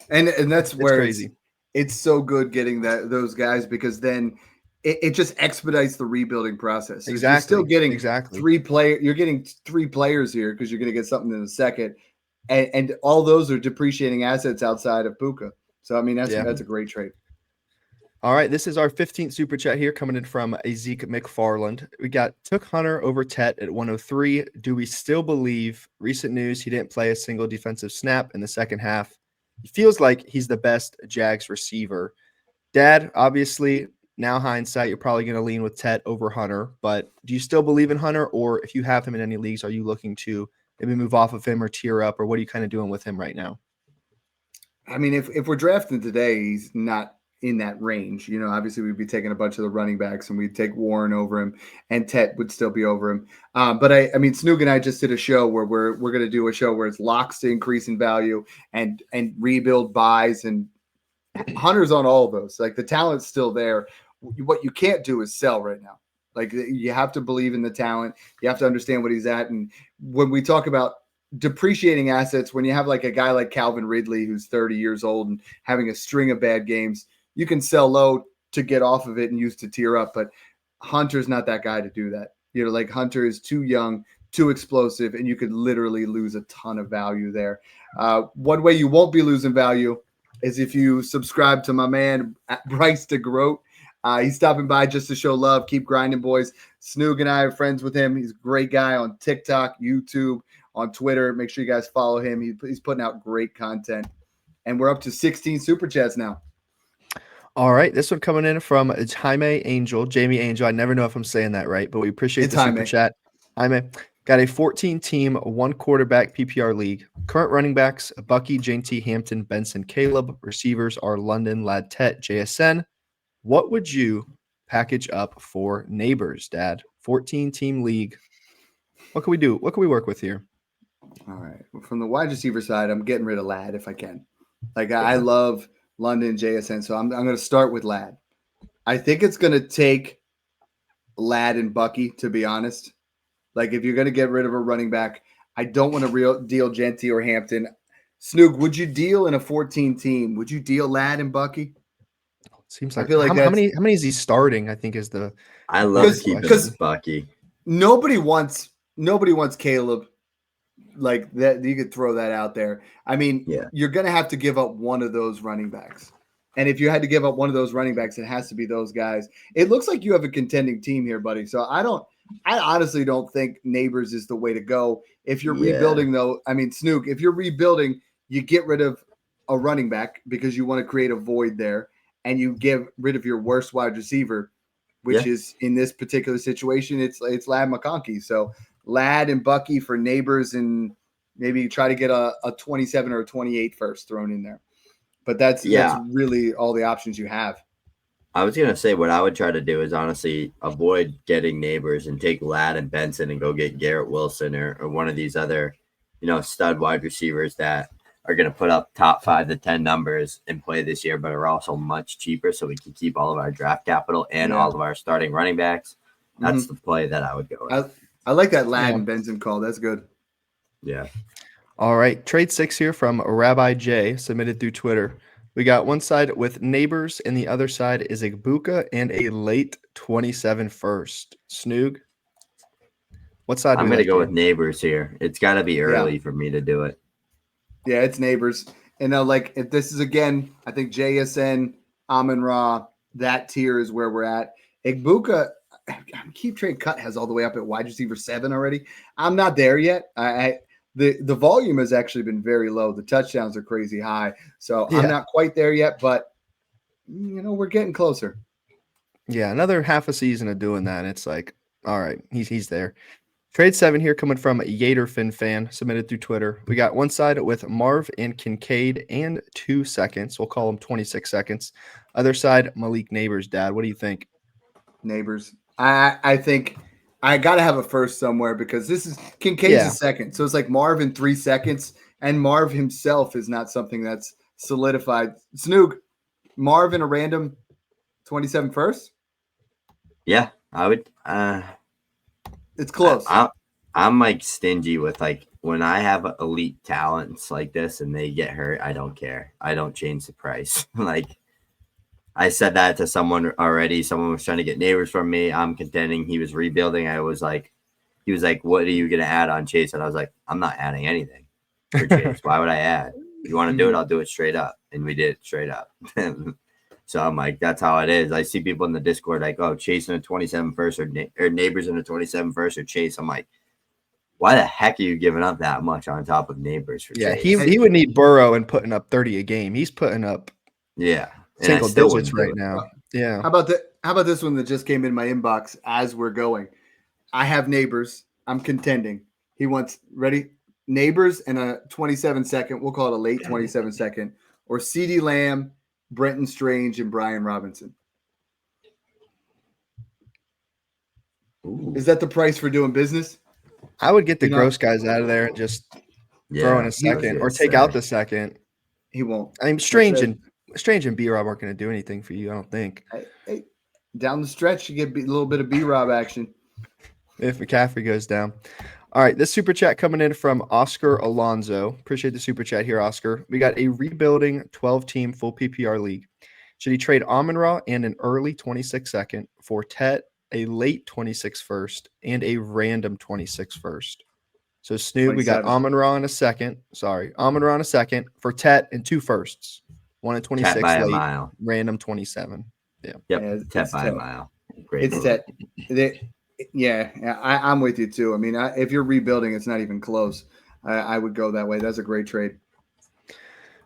And that's where
it's crazy.
It's so good getting those guys because then it just expedites the rebuilding process.
Exactly.
You're still getting You're getting 3 players here because you're going to get something in a second. And all those are depreciating assets outside of Puka. So, I mean, that's a great trade.
All right, this is our 15th super chat here coming in from Zeke McFarland. We took Hunter over Tet at 103. Do we still believe? Recent news, he didn't play a single defensive snap in the second half. He feels like he's the best Jags receiver. Dad, obviously, now hindsight, you're probably going to lean with Tet over Hunter, but do you still believe in Hunter? Or if you have him in any leagues, are you looking to maybe move off of him or tier up, or what are you kind of doing with him right now?
I mean, if we're drafting today, he's not in that range. Obviously we'd be taking a bunch of the running backs, and we'd take Warren over him, and Tet would still be over him. But I mean, Snoog and I just did a show where we're going to do a show where it's locks to increase in value and rebuild buys, and Hunter's on all of those. Like, the talent's still there. What you can't do is sell right now. Like, you have to believe in the talent. You have to understand what he's at. And when we talk about depreciating assets, when you have like a guy like Calvin Ridley, who's 30 years old and having a string of bad games, you can sell low to get off of it and use to tier up. But Hunter's not that guy to do that. Like, Hunter is too young, too explosive, and you could literally lose a ton of value there. One way you won't be losing value is if you subscribe to my man Bryce DeGroat. He's stopping by just to show love. Keep grinding, boys. Snoog and I are friends with him. He's a great guy on TikTok, YouTube, on Twitter. Make sure you guys follow him. He's putting out great content. And we're up to 16 super chats now.
All right. This one coming in from Jamie Angel. I never know if I'm saying that right, but we appreciate the super chat. Jaime. Got a 14-team, one-quarterback PPR league. Current running backs, Bucky, JT, Hampton, Benson, Caleb. Receivers are London, Lad, Tet, JSN. What would you package up for Nabers, Dad? 14-team league. What can we do? What can we work with here?
All right. From the wide receiver side, I'm getting rid of Lad if I can. Like, I love London, JSN, so I'm going to start with Lad. I think it's going to take Lad and Bucky, to be honest. Like, if you're going to get rid of a running back, I don't want to deal Genty or Hampton. Snoog, would you deal in a 14 team? Would you deal Lad and Bucky?
Seems like, I feel like how many is he starting? I think is the.
I love keeping Bucky.
Nobody wants Caleb. Like that, you could throw that out there. I mean, You're going to have to give up one of those running backs. And if you had to give up one of those running backs, it has to be those guys. It looks like you have a contending team here, buddy. So I honestly don't think Nabers is the way to go. If you're rebuilding, though, I mean, Snoog, if you're rebuilding, you get rid of a running back because you want to create a void there, and you get rid of your worst wide receiver, which is in this particular situation, it's Lad McConkey. So Lad and Bucky for Nabers, and maybe try to get a 27 or a 28 first thrown in there. But that's really all the options you have.
I was going to say what I would try to do is honestly avoid getting Nabers and take Lad and Benson and go get Garrett Wilson or one of these other, stud wide receivers that are going to put up top 5 to 10 numbers and play this year, but are also much cheaper, so we can keep all of our draft capital and all of our starting running backs. That's the play that I would go with.
I like that Lad and Benson call. That's good.
Yeah.
All right. Trade 6 here from Rabbi J, submitted through Twitter. We got one side with Nabers, and the other side is Igbokwe and a late 27 first. Snoog, what side?
I'm going to go with Nabers here. It's got to be early for me to do it.
Yeah, it's Nabers. And if this is, again, I think JSN, Amon-Ra, that tier is where we're at. Igbokwe, Keep Trade Cut has all the way up at wide receiver 7 already. I'm not there yet. The volume has actually been very low. The touchdowns are crazy high. So I'm not quite there yet, but we're getting closer.
Yeah, another half a season of doing that. It's like, all right, he's there. Trade 7 here coming from Yaterfin fan, submitted through Twitter. We got one side with Marv and Kincaid and 2 seconds. We'll call them 26 seconds. Other side, Malik Nabers. Dad, what do you think?
Nabers. I think I got to have a first somewhere, because this is Kincaid's a second. So it's like Marv in 3 seconds, and Marv himself is not something that's solidified. Snoog, Marv in a random 27 first?
Yeah, I would.
It's close.
I'm like stingy with when I have elite talents like this and they get hurt, I don't care. I don't change the price. I said that to someone already. Someone was trying to get Nabers from me. I'm contending. He was rebuilding. He was like, what are you going to add on Chase? And I was like, I'm not adding anything for Chase. Why would I add? You want to do it? I'll do it straight up. And we did it straight up. So I'm like, that's how it is. I see people in the Discord like, oh, Chase in a 27 first or Nabers in a 27 first or Chase. I'm like, why the heck are you giving up that much on top of Nabers for Chase?
He would need Burrow and putting up 30 a game. He's putting up single digits right now. Yeah.
How about this one that just came in my inbox as we're going? I have Nabers. I'm contending. He wants Nabers and a 27 second. We'll call it a late 27 second or CeeDee Lamb, Brenton Strange, and Brian Robinson?
Ooh.
Is that the price for doing business?
I would get the
You know,
gross guys out of there and just throw in a
I was
second or
gonna
take
say.
out the second.
He won't.
I mean, Strange and B-Rob aren't going to do anything for you, I don't think.
Hey, down the stretch, you get a little bit of B-Rob action.
If McCaffrey goes down. All right, this super chat coming in from Oscar Alonso. Appreciate the super chat here, Oscar. We got a rebuilding 12-team full PPR league. Should he trade Amon-Ra and an early 26 second for Tet, a late 26 first, and a random 26 first? So Snoog, we got
27.
Amon-Ra in a second. Sorry, Amon-Ra in a second for Tet and 2 firsts. 1 and 26
Tet by a
late,
mile.
random 27.
Yep,
Yeah,
Tet by a mile. Great
It's
move.
Tet. Yeah, I'm with you too. I mean, if you're rebuilding, it's not even close. I would go that way. That's a great trade.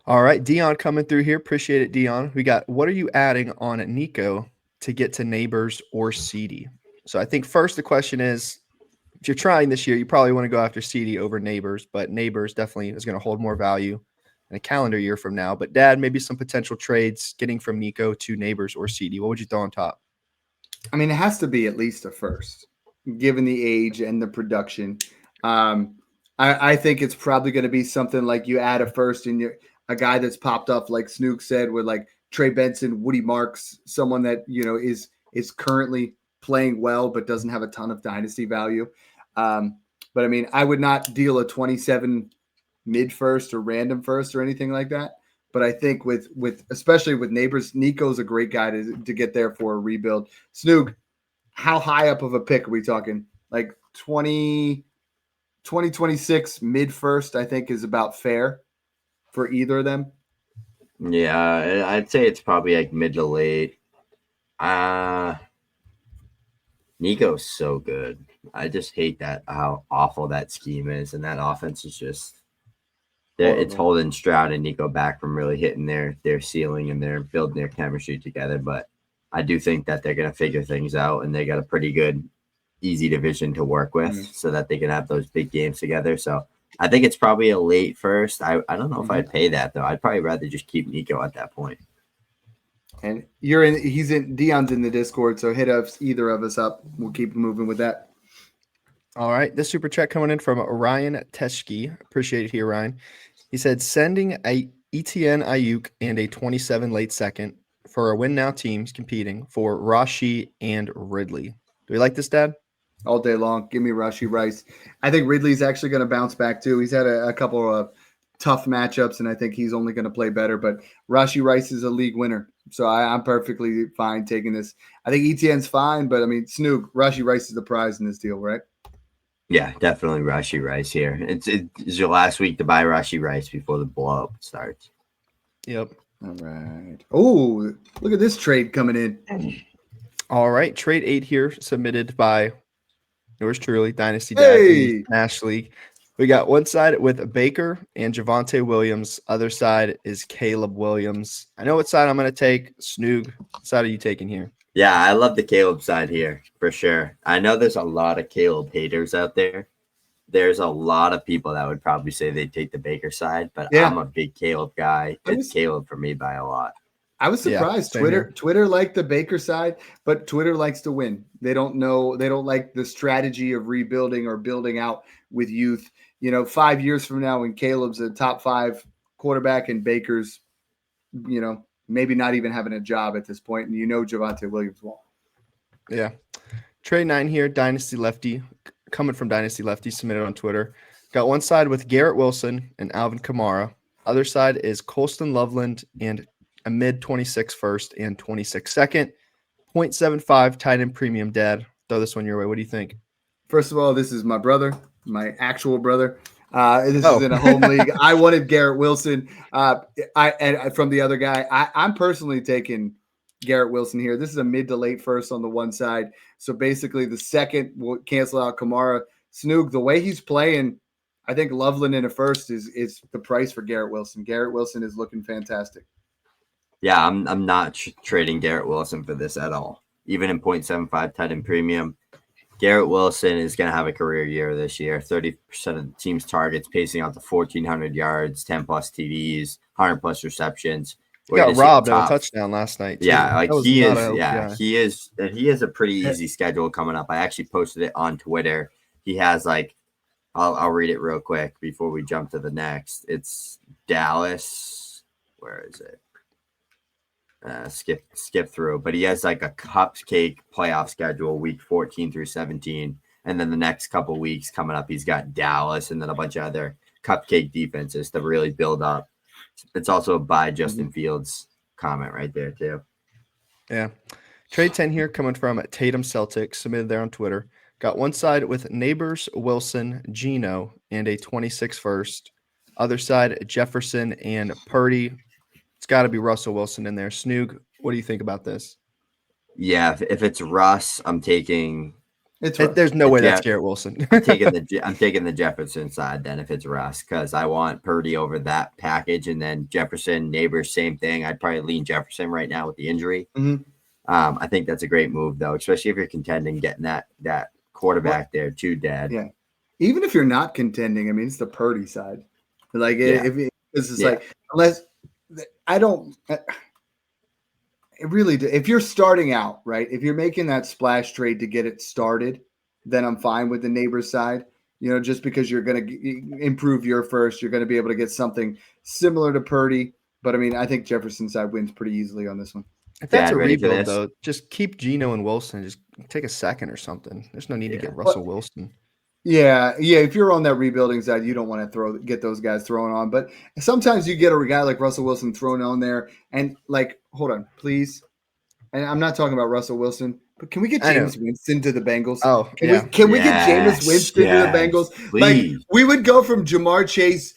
All right, Dion coming through here. Appreciate it, Dion. We got, what are you adding on Nico to get to Nabers or CD? So I think first the question is, if you're trying this year, you probably want to go after CD over Nabers, but Nabers definitely is going to hold more value in a calendar year from now. But Dad, maybe some potential trades getting from Nico to Nabers or CD. What would you throw on top?
I mean, it has to be at least a first, given the age and the production. I think it's probably going to be something like you add a first and a guy that's popped up, like Snook said, with like Trey Benson, Woody Marks, someone that is currently playing well but doesn't have a ton of dynasty value. But I mean, I would not deal a 27 mid first or random first or anything like that. But I think with especially with Nabers, Nico's a great guy to get there for a rebuild. Snoog, how high up of a pick are we talking? Like 2026 mid first, I think is about fair for either of them.
Yeah, I'd say it's probably like mid to late. Nico's so good. I just hate that how awful that scheme is, and that offense is just it's holding Stroud and Nico back from really hitting their ceiling, and they're building their chemistry together. But I do think that they're going to figure things out, and they got a pretty good, easy division to work with, so that they can have those big games together. So I think it's probably a late first. I don't know if I'd pay that though. I'd probably rather just keep Nico at that point.
And Dion's in the Discord, so hit us, either of us up. We'll keep moving with that.
All right, this super chat coming in from Ryan Teschke. Appreciate it here, Ryan. He said, sending a ETN Ayuk and a 27 late second for a win now teams competing for Rashi and Ridley. Do we like this, Dad?
All day long. Give me Rashi Rice. I think Ridley's actually going to bounce back too. He's had a couple of tough matchups, and I think he's only going to play better. But Rashi Rice is a league winner, so I'm perfectly fine taking this. I think ETN's fine, but I mean, Snoog, Rashi Rice is the prize in this deal, right?
Yeah, definitely Rashi Rice here. It's your last week to buy Rashi Rice before the blow up starts.
Yep.
All right. Oh, look at this trade coming in.
All right, trade 8 here submitted by yours truly, Dynasty Dad Nash League. We got one side with Baker and Javonte Williams. Other side is Caleb Williams. I know what side I'm going to take. Snoog, what side are you taking here?
Yeah, I love the Caleb side here for sure. I know there's a lot of Caleb haters out there. There's a lot of people that would probably say they'd take the Baker side, but I'm a big Caleb guy. It's Caleb for me by a lot.
I was surprised. Twitter liked the Baker side, but Twitter likes to win. They don't like the strategy of rebuilding or building out with youth. 5 years from now, when Caleb's a top 5 quarterback and Baker's, maybe not even having a job at this point, and Javonte Williams won't.
Yeah. Trade 9 here, Dynasty Lefty, coming from Dynasty Lefty, submitted on Twitter. Got one side with Garrett Wilson and Alvin Kamara. Other side is Colston Loveland and a mid 26 first and 26 second. 0.75 tight end premium, Dad. Throw this one your way. What do you think?
First of all, this is my brother, my actual brother. This is in a home league. I wanted Garrett Wilson. From the other guy, I'm personally taking Garrett Wilson here. This is a mid to late first on the one side. So basically the second will cancel out Kamara. Snoog, the way he's playing, I think Loveland in a first is the price for Garrett Wilson. Garrett Wilson is looking fantastic.
Yeah, I'm not trading Garrett Wilson for this at all. Even in 0.75 tight end premium, Garrett Wilson is going to have a career year this year. 30% of the team's targets, pacing out to 1,400 yards, 10 plus TDs, 100 plus receptions.
He got robbed of a touchdown last night, too.
Yeah, like
that was
he
not
is.
a
Yeah, he is. He has a pretty easy schedule coming up. I actually posted it on Twitter. He has like, I'll read it real quick before we jump to the next. It's Dallas. Where is it? Skip through, but he has like a cupcake playoff schedule, week 14 through 17, and then the next couple weeks coming up, he's got Dallas and then a bunch of other cupcake defenses to really build up. It's also a by Justin Fields comment right there too.
Yeah, trade 10 here coming from Tatum Celtics, submitted there on Twitter. Got one side with Nabers, Wilson, Geno, and a 26 first. Other side, Jefferson and Purdy. It's got to be Russell Wilson in there. Snoog, what do you think about this?
Yeah, if it's Russ, I'm taking.
There's no way that's Garrett Wilson.
I'm taking the Jefferson side then if it's Russ, because I want Purdy over that package, and then Jefferson, Neighbors, same thing. I'd probably lean Jefferson right now with the injury.
Mm-hmm.
I think that's a great move though, especially if you're contending, getting that quarterback there too, Dad.
Yeah, even if you're not contending, I mean, it's the Purdy side. Like if this is like unless. I don't. It really. If you're starting out, right? If you're making that splash trade to get it started, then I'm fine with the Neighbors side. You know, just because you're going to improve your first, you're going to be able to get something similar to Purdy. But I mean, I think Jefferson side wins pretty easily on this one.
If that's a rebuild, though, just keep Geno and Wilson. Just take a second or something. There's no need to get Russell Wilson.
Yeah. If you're on that rebuilding side, you don't want to get those guys thrown on. But sometimes you get a guy like Russell Wilson thrown on there, and like, hold on, please. And I'm not talking about Russell Wilson, but can we get Jameis Winston to the Bengals?
Oh,
can we get Jameis Winston to the Bengals?
Please.
Like, we would go from Jamar Chase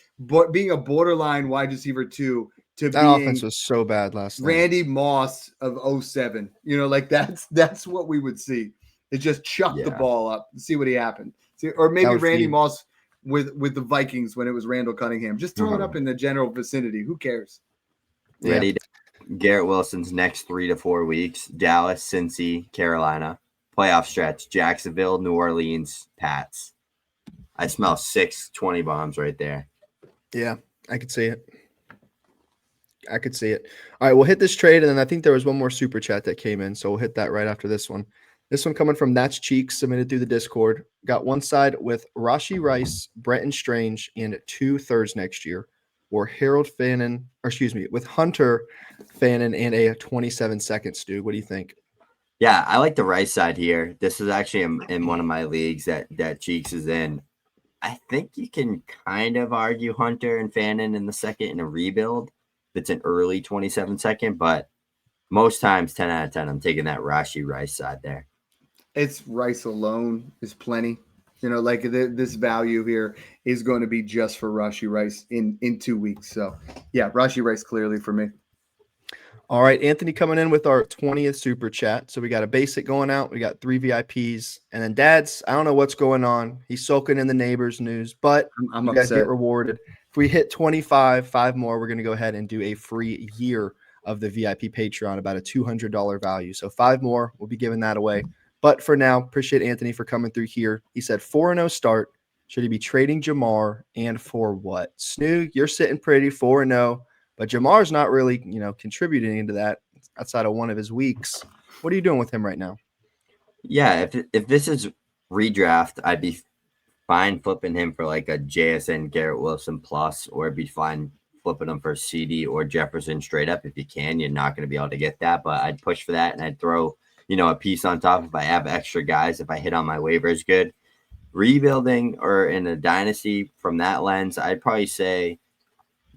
being a borderline wide receiver 2 to
that
being
offense was so bad last night.
Randy Moss of 07. You know, like that's what we would see. It just chuck the ball up and see what happened. Or maybe Randy Moss with the Vikings when it was Randall Cunningham. Just throw it up in the general vicinity. Who cares?
Ready to Garrett Wilson's next 3 to 4 weeks: Dallas, Cincy, Carolina. Playoff stretch: Jacksonville, New Orleans, Pats. I smell 6 20 bombs right there.
Yeah, I could see it. All right, we'll hit this trade, and then I think there was one more super chat that came in, so we'll hit that right after this one. This one coming from That's Cheeks, submitted through the Discord. Got one side with Rashee Rice, Brenton Strange, and 2 thirds next year, or with Hunter Fannin and a 27 second. Stu, what do you think?
Yeah, I like the Rice side here. This is actually in one of my leagues that Cheeks is in. I think you can kind of argue Hunter and Fannin in the second in a rebuild. It's an early 27 second, but most times 10 out of 10, I'm taking that Rashee Rice side there.
It's Rice alone is plenty. You know, like this value here is going to be just for Rashee Rice in 2 weeks. So, yeah, Rashee Rice clearly for me.
All right, Anthony coming in with our 20th super chat. So we got a basic going out. We got 3 VIPs. And then Dad's, I don't know what's going on. He's sulking in the Neighbors news, but
I'm
you guys get rewarded. If we hit 25, 5 more, we're going to go ahead and do a free year of the VIP Patreon, about a $200 value. So 5 more, we'll be giving that away. But for now, appreciate Anthony for coming through here. He said 4-0 start. Should he be trading Jamar, and for what? Snoog, you're sitting pretty 4-0, but Jamar's not really, contributing into that outside of one of his weeks. What are you doing with him right now?
Yeah, if this is redraft, I'd be fine flipping him for like a JSN Garrett Wilson plus, or I'd be fine flipping him for CD or Jefferson straight up. If you can, you're not going to be able to get that, but I'd push for that, and I'd throw a piece on top if I have extra guys, if I hit on my waivers good. Rebuilding or in a dynasty from that lens, I'd probably say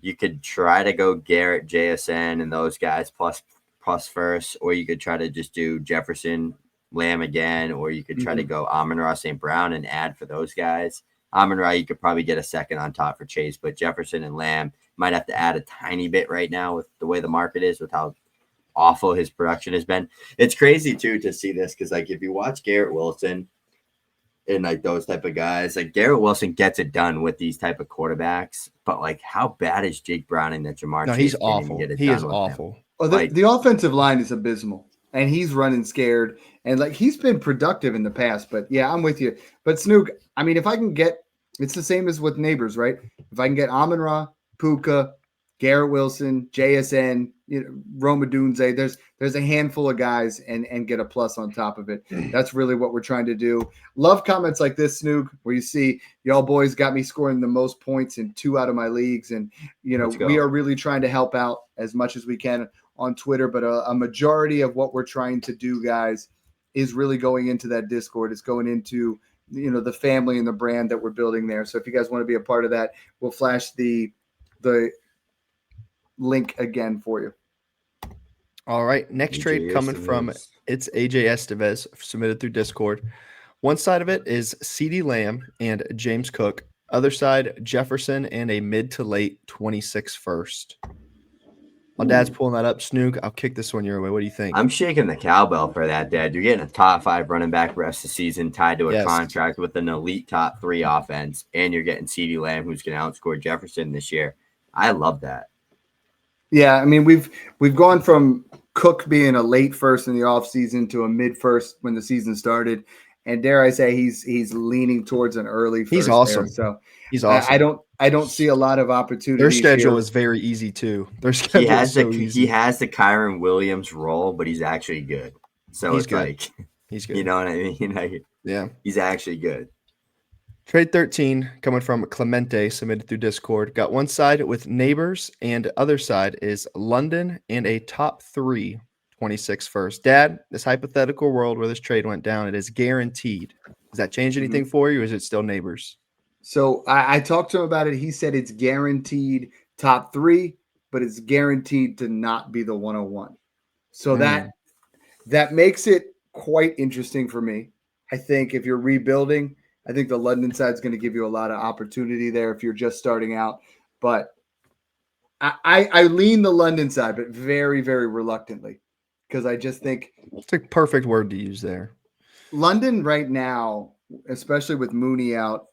you could try to go Garrett, JSN, and those guys plus first, or you could try to just do Jefferson, Lamb again, or you could try to go Amon-Ra, St. Brown and add for those guys. Amon-Ra, you could probably get a second on top for Chase, but Jefferson and Lamb might have to add a tiny bit right now with the way the market is, with how awful his production has been. It's crazy too to see this, because like if you watch Garrett Wilson and like those type of guys, like Garrett Wilson gets it done with these type of quarterbacks, but like how bad is Jake Browning that Jamar?
No, he's awful. He is awful.
Well, the offensive line is abysmal. and he's running scared. And like he's been productive in the past, but yeah, I'm with you. But Snoog, I mean, if I can get, it's the same as with Nabers, right? If I can get Amon-Ra, Puka, Garrett Wilson, JSN, Roma Dunze, there's a handful of guys and get a plus on top of it. That's really what we're trying to do. Love comments like this, Snoog, where you see y'all boys got me scoring the most points in 2 out of my leagues. And, we are really trying to help out as much as we can on Twitter, but a majority of what we're trying to do, guys, is really going into that Discord. It's going into, the family and the brand that we're building there. So if you guys want to be a part of that, we'll flash the link again for you.
All right. Next trade coming from it's AJ Estevez, submitted through Discord. One side of it is CeeDee Lamb and James Cook. Other side, Jefferson and a mid to late 26 first. While Dad's pulling that up, Snoog, I'll kick this one your way. What do you think?
I'm shaking the cowbell for that, Dad. You're getting a top 5 running back rest of the season tied to a contract with an elite top 3 offense, and you're getting CeeDee Lamb, who's going to outscore Jefferson this year. I love that.
Yeah, I mean, we've gone from Cook being a late first in the offseason to a mid first when the season started. And dare I say he's leaning towards an early first.
He's awesome.
There. So
he's awesome.
I don't see a lot of opportunity.
Their schedule is very easy too. Their schedule
he has
easy.
He has the Kyron Williams role, but he's actually good. So
he's
it's
good.
like
he's good.
You know what I mean?
Yeah.
He's actually good.
Trade 13 coming from Clemente, submitted through Discord. Got one side with Nabers, and other side is London and a top 3 26 first. Dad, this hypothetical world where this trade went down, it is guaranteed. Does that change anything for you, or is it still Nabers?
So I talked to him about it. He said it's guaranteed top 3, but it's guaranteed to not be the 101. So that makes it quite interesting for me. I think if you're rebuilding, I think the London side is going to give you a lot of opportunity there if you're just starting out. But I lean the London side, but very, very reluctantly, because I just think
it's a perfect word to use there.
London right now, especially with Mooney out,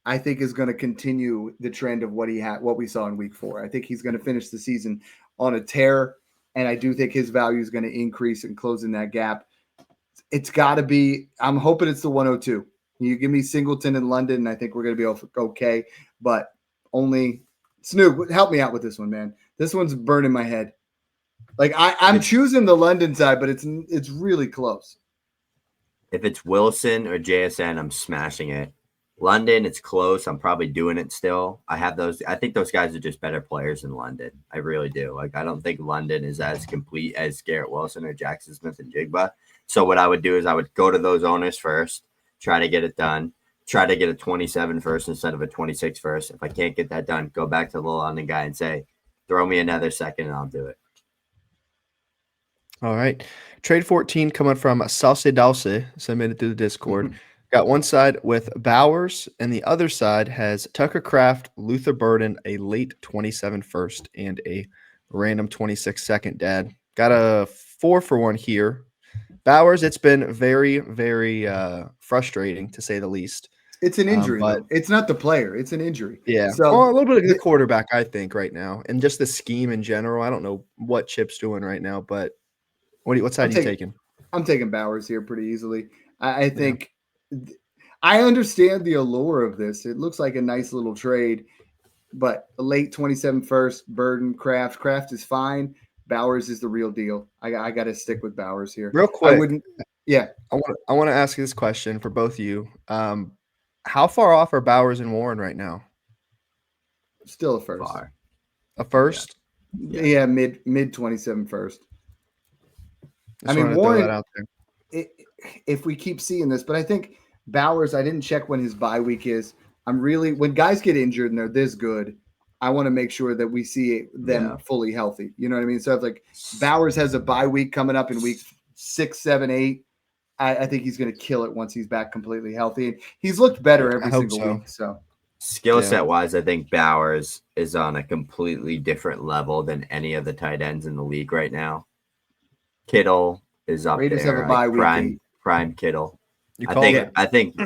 I think is going to continue the trend of what we saw in week 4. I think he's going to finish the season on a tear, and I do think his value is going to increase and closing that gap. It's got to be. I'm hoping it's the 102. You give me Singleton in London, and I think we're going to be okay. But only Snoog, help me out with this one, man. This one's burning my head. Like I'm choosing the London side, but it's really close.
If it's Wilson or JSN, I'm smashing it. London, it's close. I'm probably doing it still. I think those guys are just better players than London. I really do. Like, I don't think London is as complete as Garrett Wilson or Jackson Smith and Jigba. So what I would do is I would go to those owners first, try to get it done, try to get a 27 first instead of a 26 first. If I can't get that done, go back to the London guy and say, throw me another second and I'll do it.
All right. Trade 14 coming from Salse Dalse, submitted through the Discord. Got one side with Bowers, and the other side has Tucker Kraft, Luther Burden, a late 27 first, and a random 26 second, Dad. Got a 4-for-1 here. Bowers, it's been very, very frustrating, to say the least.
It's an injury, though. It's not the player. It's an injury.
Yeah. So a little bit of the quarterback, I think, right now. And just the scheme in general. I don't know what Chip's doing right now, but what side are you taking? I'm
taking Bowers here pretty easily. I think I understand the allure of this. It looks like a nice little trade, but a late 27 first, Burden, Kraft. Kraft is fine. Bowers is the real deal. I got to stick with Bowers here.
Real quick.
I want
to ask you this question for both of you. How far off are Bowers and Warren right now?
Still a first.
A first?
Yeah, mid 27 first.
Warren, out there.
If we keep seeing this, but I think Bowers, I didn't check when his bye week is. When guys get injured and they're this good, I want to make sure that we see them fully healthy. You know what I mean? So if like Bowers has a bye week coming up in week 6, 7, 8, I think he's going to kill it once he's back completely healthy. And he's looked better every single week. So
skill set wise, I think Bowers is on a completely different level than any of the tight ends in the league right now. Kittle is up
Raiders
there,
have a bye week.
prime Kittle. I think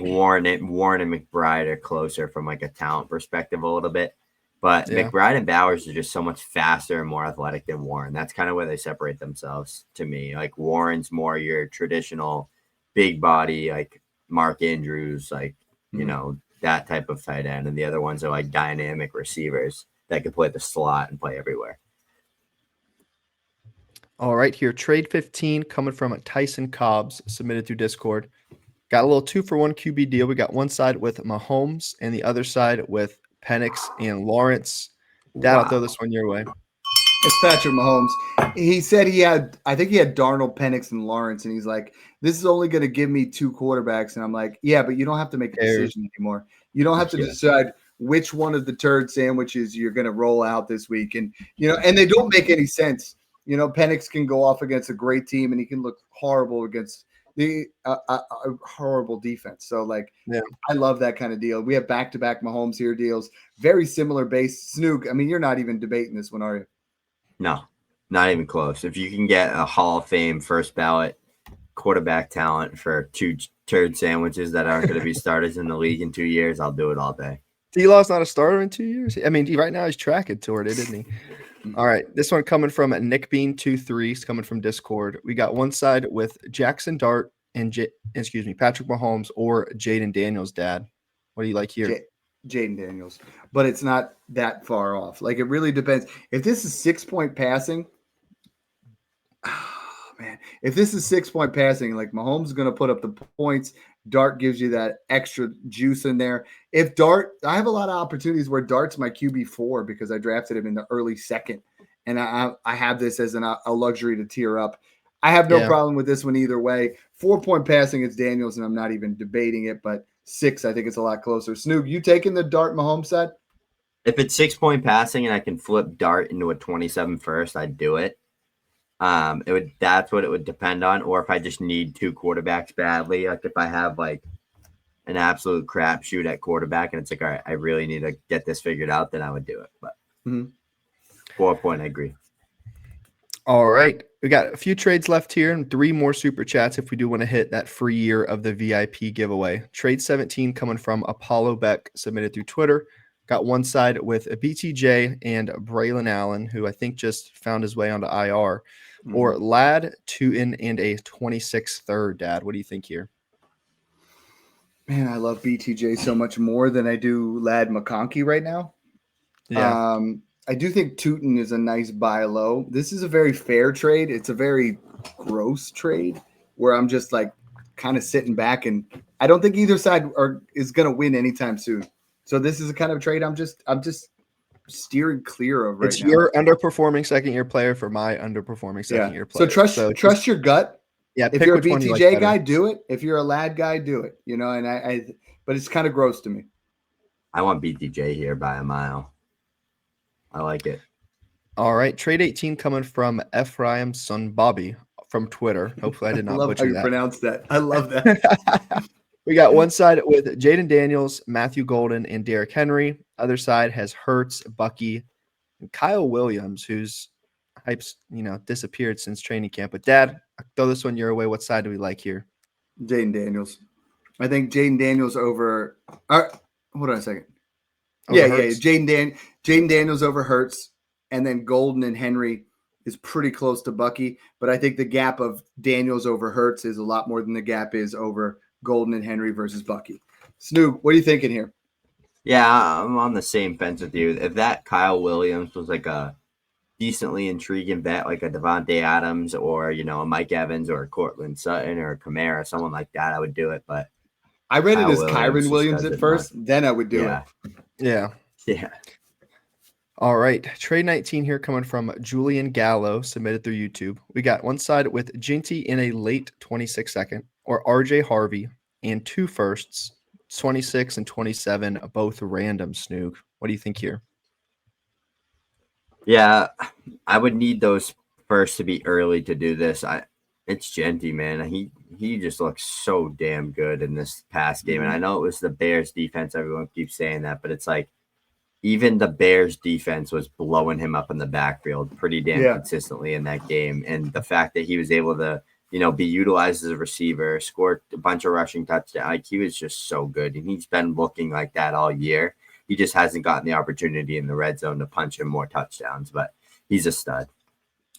Warren and McBride are closer from like a talent perspective a little bit. But
Yeah.
McBride and Bowers are just so much faster and more athletic than Warren. That's kind of where they separate themselves to me. Like Warren's more your traditional big body, like Mark Andrews, like, you know, that type of tight end. And the other ones are like dynamic receivers that can play the slot and play everywhere.
All right, here, trade 15 coming from Tyson Cobbs, submitted through Discord. Got a little 2-for-1 QB deal. We got one side with Mahomes and the other side with Penix and Lawrence. Dad, I'll throw this one your way.
It's Patrick Mahomes. He said I think he had Darnold, Penix, and Lawrence, and he's like, this is only going to give me 2 quarterbacks. And I'm like, yeah, but you don't have to make a decision anymore. You don't have to decide which one of the turd sandwiches you're going to roll out this week. And, you know, and they don't make any sense. You know, Penix can go off against a great team, and he can look horrible against the horrible defense. So, like, I love that kind of deal. We have back-to-back Mahomes here deals, very similar base. Snoog, I mean, you're not even debating this one, are you?
No, not even close. If you can get a Hall of Fame first ballot quarterback talent for 2 turd sandwiches that aren't going to be starters in the league in 2 years, I'll do it all day.
D-Law's not a starter in 2 years? I mean, right now he's tracking toward it, isn't he? All right, this one coming from Nick Bean 23, coming from Discord. We got one side with Jackson Dart and Patrick Mahomes or Jaden Daniels. Dad, what do you like here?
Jaden Daniels, but it's not that far off. Like, it really depends. If this is 6-point passing, man, if this is 6-point passing, like Mahomes is going to put up the points. Dart gives you that extra juice in there. If Dart, I have a lot of opportunities where Dart's my QB4 because I drafted him in the early second, and I have this as a luxury to tier up. I have no problem with this one either way. 4-point passing, it's Daniels, and I'm not even debating it, but 6, I think it's a lot closer. Snoog, you taking the Dart Mahomes side?
If it's 6-point passing and I can flip Dart into a 27 first, I'd do it. That's what it would depend on. Or if I just need 2 quarterbacks badly, like if I have like an absolute crapshoot at quarterback and it's like, all right, I really need to get this figured out, then I would do it. But 4-point, I agree.
All right. We got a few trades left here and 3 more super chats if we do want to hit that free year of the VIP giveaway. Trade 17 coming from Apollo Beck, submitted through Twitter. Got one side with a BTJ and Braylon Allen, who I think just found his way onto IR, or Lad, Tootin, and a 26th third. Dad, what do you think here?
Man, I love BTJ so much more than I do Lad McConkey right now.
Yeah.
I do think Tootin is a nice buy low. This is a very fair trade. It's a very gross trade where I'm just like kind of sitting back, and I don't think either side is going to win anytime soon. So this is a kind of trade I'm just steering clear of right now.
It's your underperforming second-year player for my underperforming second-year player.
So trust your gut.
Yeah,
if you're a BTJ guy, do it. If you're a Lad guy, do it. You know, and but it's kind of gross to me.
I want BTJ here by a mile. I like it.
All right, trade 18 coming from Ephraim Son Bobby from Twitter. Hopefully, I did not butcher that.
I love how you pronounce that. I love that.
We got one side with Jaden Daniels, Matthew Golden, and Derrick Henry. Other side has Hurts, Bucky, and Kyle Williams, whose hype's disappeared since training camp. But Dad, I'll throw this one your way. What side do we like here?
Jaden Daniels. I think Jaden Daniels over. Hold on a second.
Hurts?
Jaden Daniels over Hurts, and then Golden and Henry is pretty close to Bucky. But I think the gap of Daniels over Hurts is a lot more than the gap is over Golden and Henry versus Bucky. Snoog, what are you thinking here?
Yeah, I'm on the same fence with you. If that Kyle Williams was like a decently intriguing bet, like a Devontae Adams or, a Mike Evans or a Cortland Sutton or a Kamara, someone like that, I would do it. But
I read it as Kyron Williams at first, then I would do it.
Yeah. All right. Trade 19 here coming from Julian Gallo, submitted through YouTube. We got one side with Ginty in a late 26 second, or RJ Harvey, and 2 firsts, 26 and 27, both random. Snoog, what do you think here?
Yeah, I would need those first to be early to do this. It's Ginty, man. He just looks so damn good in this past game. And I know it was the Bears defense. Everyone keeps saying that, but it's like even the Bears defense was blowing him up in the backfield pretty damn consistently in that game. And the fact that he was able to, be utilized as a receiver, scored a bunch of rushing touchdowns. Like, he was just so good. And he's been looking like that all year. He just hasn't gotten the opportunity in the red zone to punch in more touchdowns, but he's a stud.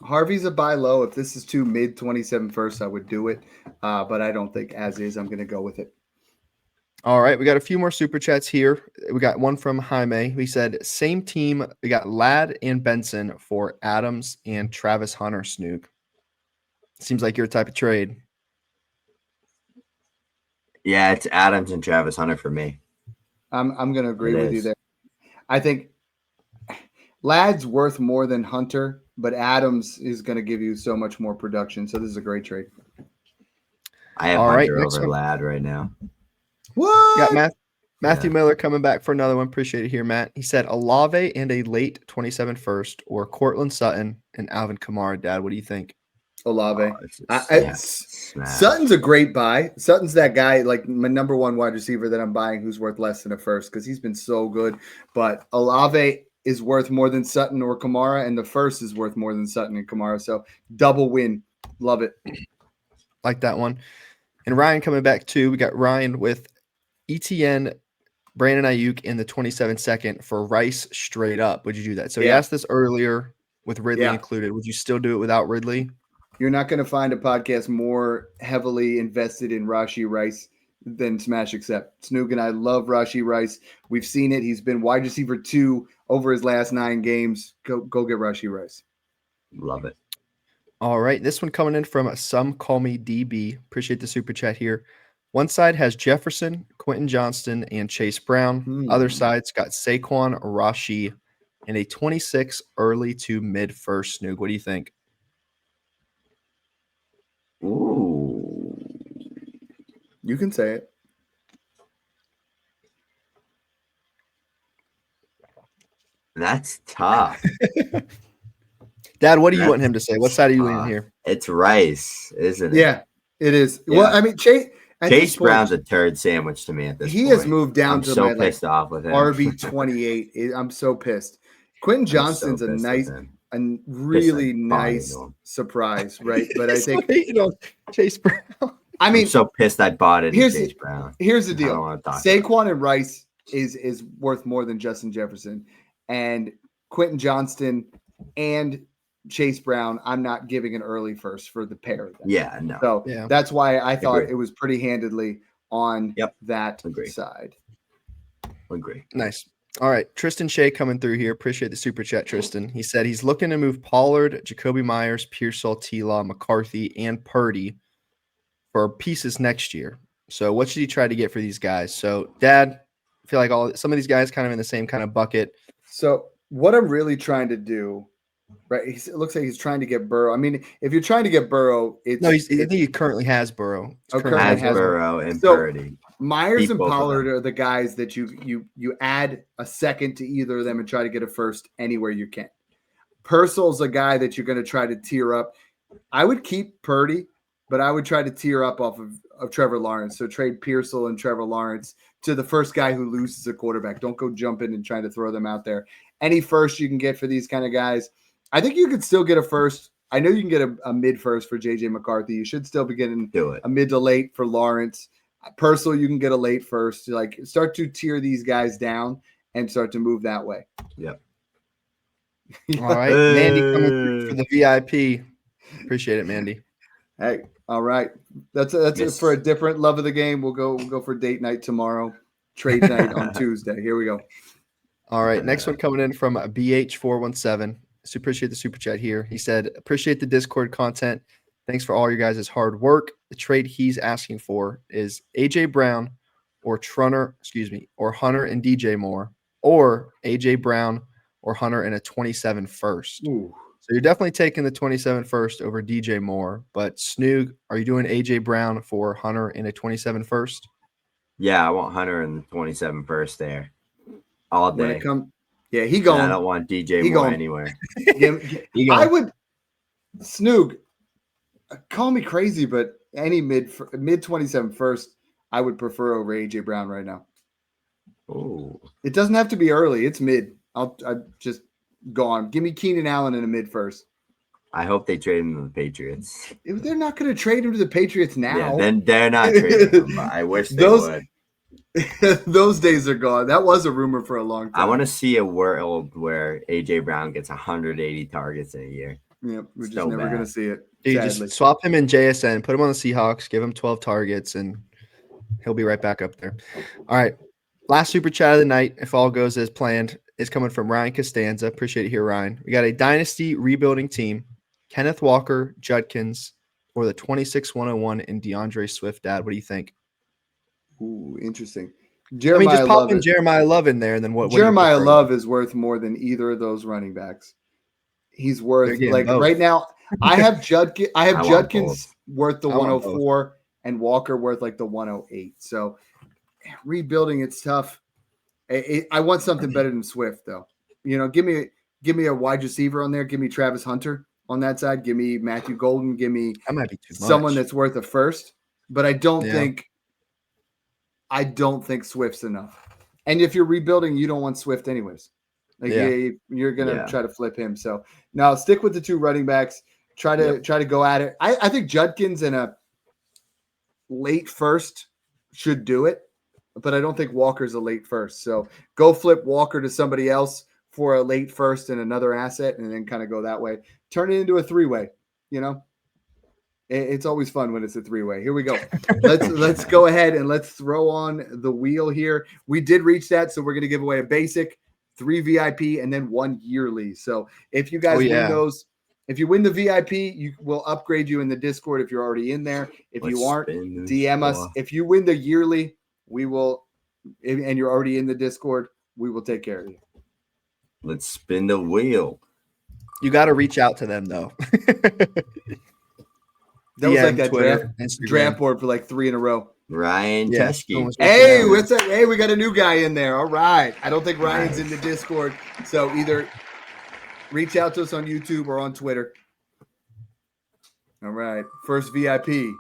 Harvey's a buy low. If this is too mid 27 first, I would do it. But I don't think as is, I'm going to go with it.
All right, we got a few more super chats here. We got one from Jaime. He said, same team. We got Ladd and Benson for Adams and Travis Hunter, Snoog. Seems like your type of trade.
Yeah, it's Adams and Travis Hunter for me.
I'm going to agree with you there. I think Ladd's worth more than Hunter, but Adams is going to give you so much more production. So this is a great trade.
I have Hunter over Ladd right now.
What?
Got Matthew Miller coming back for another one. Appreciate it here, Matt. He said Olave and a late 27 first, or Cortland Sutton and Alvin Kamara. Dad, what do you think?
Olave. Sutton's a great buy. Sutton's that guy, like my number one wide receiver that I'm buying who's worth less than a first because he's been so good. But Olave is worth more than Sutton or Kamara, and the first is worth more than Sutton and Kamara. So double win. Love it.
Like that one. And Ryan coming back too. We got Ryan with ETN, Brandon Ayuk in the 27 second for Rice straight up. Would you do that? So he asked this earlier with Ridley included. Would you still do it without Ridley?
You're not going to find a podcast more heavily invested in Rashee Rice than Smash Accept. Snoog and I love Rashee Rice. We've seen it. He's been wide receiver 2 over his last 9 games. Go get Rashee Rice.
Love it.
All right. This one coming in from Some Call Me DB. Appreciate the super chat here. One side has Jefferson, Quentin Johnston, and Chase Brown. Other side's got Saquon, Rashee, and a 26 early to mid first. Snoog, what do you think?
Ooh.
You can say it.
That's tough.
Dad, what do you want him to say? What side are you leaning here?
It's Rice, isn't it?
Yeah, it is. Yeah. Well, I mean,
Chase Brown's a turd sandwich to me at this point.
He has moved down to
so pissed off with him.
RB28. I'm so pissed. Quentin Johnston's a really nice surprise, right? But I think
Chase Brown.
I mean, I'm so pissed I bought it.
Here's
Chase Brown.
Here's the deal: Saquon and Rice is worth more than Justin Jefferson, and Quentin Johnston and Chase Brown. I'm not giving an early first for the pair of them.
Yeah, no.
So that's why I thought it was pretty handedly on that side.
Agree.
Nice. All right, Tristan Shea coming through here. Appreciate the super chat, Tristan. He said he's looking to move Pollard, Jacoby Myers, Pearsall, T-Law, McCarthy, and Purdy for pieces next year. So what should he try to get for these guys? So, Dad, I feel like some of these guys kind of in the same kind of bucket.
So what I'm really trying to do, right? It looks like he's trying to get Burrow. I mean, if you're trying to get Burrow, I
think he currently has Burrow.
Has Burrow and Purdy.
Myers and Pollard are the guys that you add a second to either of them and try to get a first anywhere you can. Purcell's a guy that you're going to try to tier up. I would keep Purdy, but I would try to tier up off of Trevor Lawrence. So trade Pearsall and Trevor Lawrence to the first guy who loses a quarterback. Don't go jumping and trying to throw them out there. Any first you can get for these kind of guys. I think you could still get a first. I know you can get a mid first for JJ McCarthy. You should still be getting a mid to late for Lawrence. Purcell, you can get a late first. Like start to tier these guys down and start to move that way.
Yep.
All right, Mandy coming through for the VIP. Appreciate it, Mandy.
Hey, all right. That's it for a different love of the game. We'll go for date night tomorrow. Trade night on Tuesday. Here we go.
All right, next one coming in from BH417. So appreciate the super chat here. He said, appreciate the Discord content. Thanks for all your guys' hard work. The trade he's asking for is AJ Brown or Hunter and DJ Moore, or AJ Brown or Hunter and a 27 first.
Ooh.
So you're definitely taking the 27 first over DJ Moore. But Snoog, are you doing AJ Brown for Hunter and a 27 first?
Yeah, I want Hunter and the 27 first there all day.
He going.
I don't want DJ Moore anywhere.
I would Snoog. Call me crazy, but any mid 27 first, I would prefer over AJ Brown right now.
Oh,
it doesn't have to be early. It's mid. I just go on. Give me Keenan Allen in a mid first.
I hope they trade him to the Patriots.
They're not going to trade him to the Patriots now.
Yeah, then they're not trading him. I wish they would.
Those days are gone. That was a rumor for a long time.
I want to see a world where AJ Brown gets 180 targets in a year.
Yeah, we're just
So
never going to
bad.
see it.
Dude,
Sadly.
just swap him in JSN, put him on the Seahawks, give him 12 targets, and he'll be right back up there. All right. Last super chat of the night, if all goes as planned, is coming from Ryan Costanza. Appreciate it here, Ryan. We got a dynasty rebuilding team. Kenneth Walker, Judkins, or the 26-101 in DeAndre Swift. Dad, what do you think?
Ooh, interesting.
Just pop in Jeremiah Love in there, and then what?
Jeremiah Love is worth more than either of those running backs. He's worth like both. Right now. I have Judkins. I have Judkins worth the 104 and Walker worth like the 108. So rebuilding, it's tough. I want something better than Swift, though. You know, give me a wide receiver on there. Give me Travis Hunter on that side. Give me Matthew Golden. Give me someone that's worth a first. But I don't think Swift's enough. And if you're rebuilding, you don't want Swift anyways. Like you're gonna try to flip him. So now stick with the two running backs. Try to go at it. I think Judkins in a late first should do it, but I don't think Walker's a late first. So go flip Walker to somebody else for a late first and another asset, and then kind of go that way. Turn it into a three-way. You know, it's always fun when it's a three-way. Here we go. Let's go ahead and let's throw on the wheel here. We did reach that, so we're gonna give away a basic, 3 VIP, and then 1 yearly. So if you guys win those, if you win the VIP, we'll upgrade you in the Discord if you're already in there. If you aren't, DM us. If you win the yearly, we will, and you're already in the Discord, we will take care of you.
Let's spin the wheel.
You got to reach out to them, though.
That was like that Twitter, draft board for like 3 in a row.
Ryan Teske.
Hey, what's up? Hey, we got a new guy in there. All right. I don't think Ryan's in the Discord. So either reach out to us on YouTube or on Twitter. All right. First VIP.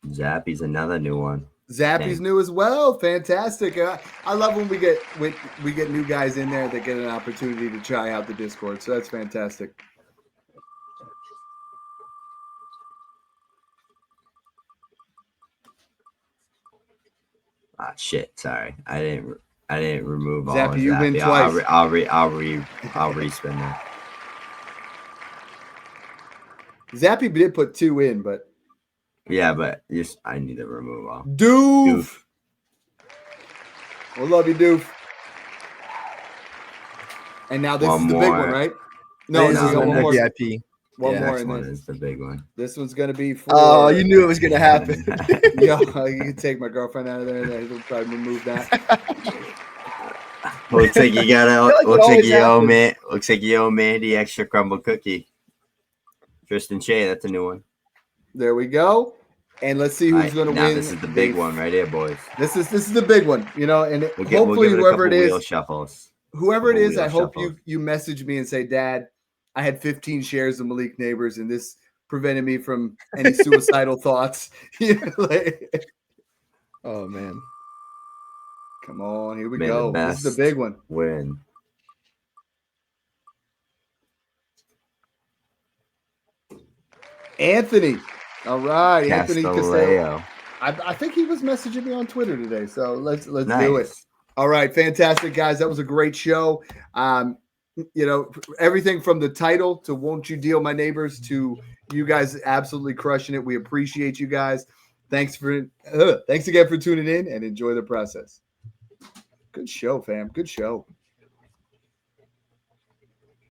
Zappy's another new one.
Zappy's new as well. Fantastic. I love when we get new guys in there that get an opportunity to try out the Discord. So that's fantastic.
Ah, shit. Sorry, I didn't remove all
Zappy,
of
you
Zappy.
win twice.
I'll respin that.
Zappy did put 2 in, but
but I need to remove all.
Doof. We'll love you, Doof. And now this is the big one, right? No,
this is
one more
VIP.
One more,
This
and
one
then
is the big one.
this one's gonna be for.
Oh, you knew it was gonna happen.
Yo, you can take my girlfriend out of there. They'll probably remove that.
Looks like you got looks like you owe Mandy extra crumble cookie. Tristan Shea, that's a new one.
There we go. And let's see who's going to win.
This is the big one right here, boys.
This is the big one, you know. And
hopefully, whoever it is,
whoever it is, I hope you message me and say, Dad, I had 15 shares of Malik Nabers, and this prevented me from any suicidal thoughts.
Oh man,
come on, here we go. This is the big one.
Win.
Anthony. All right, Anthony
Castelleo.
I think he was messaging me on Twitter today, so let's do it. All right, fantastic, guys. That was a great show. You know, everything from the title to "Won't You Deal My Neighbors" to you guys absolutely crushing it. We appreciate you guys. Thanks again for tuning in, and enjoy the process. Good show, fam. Good show.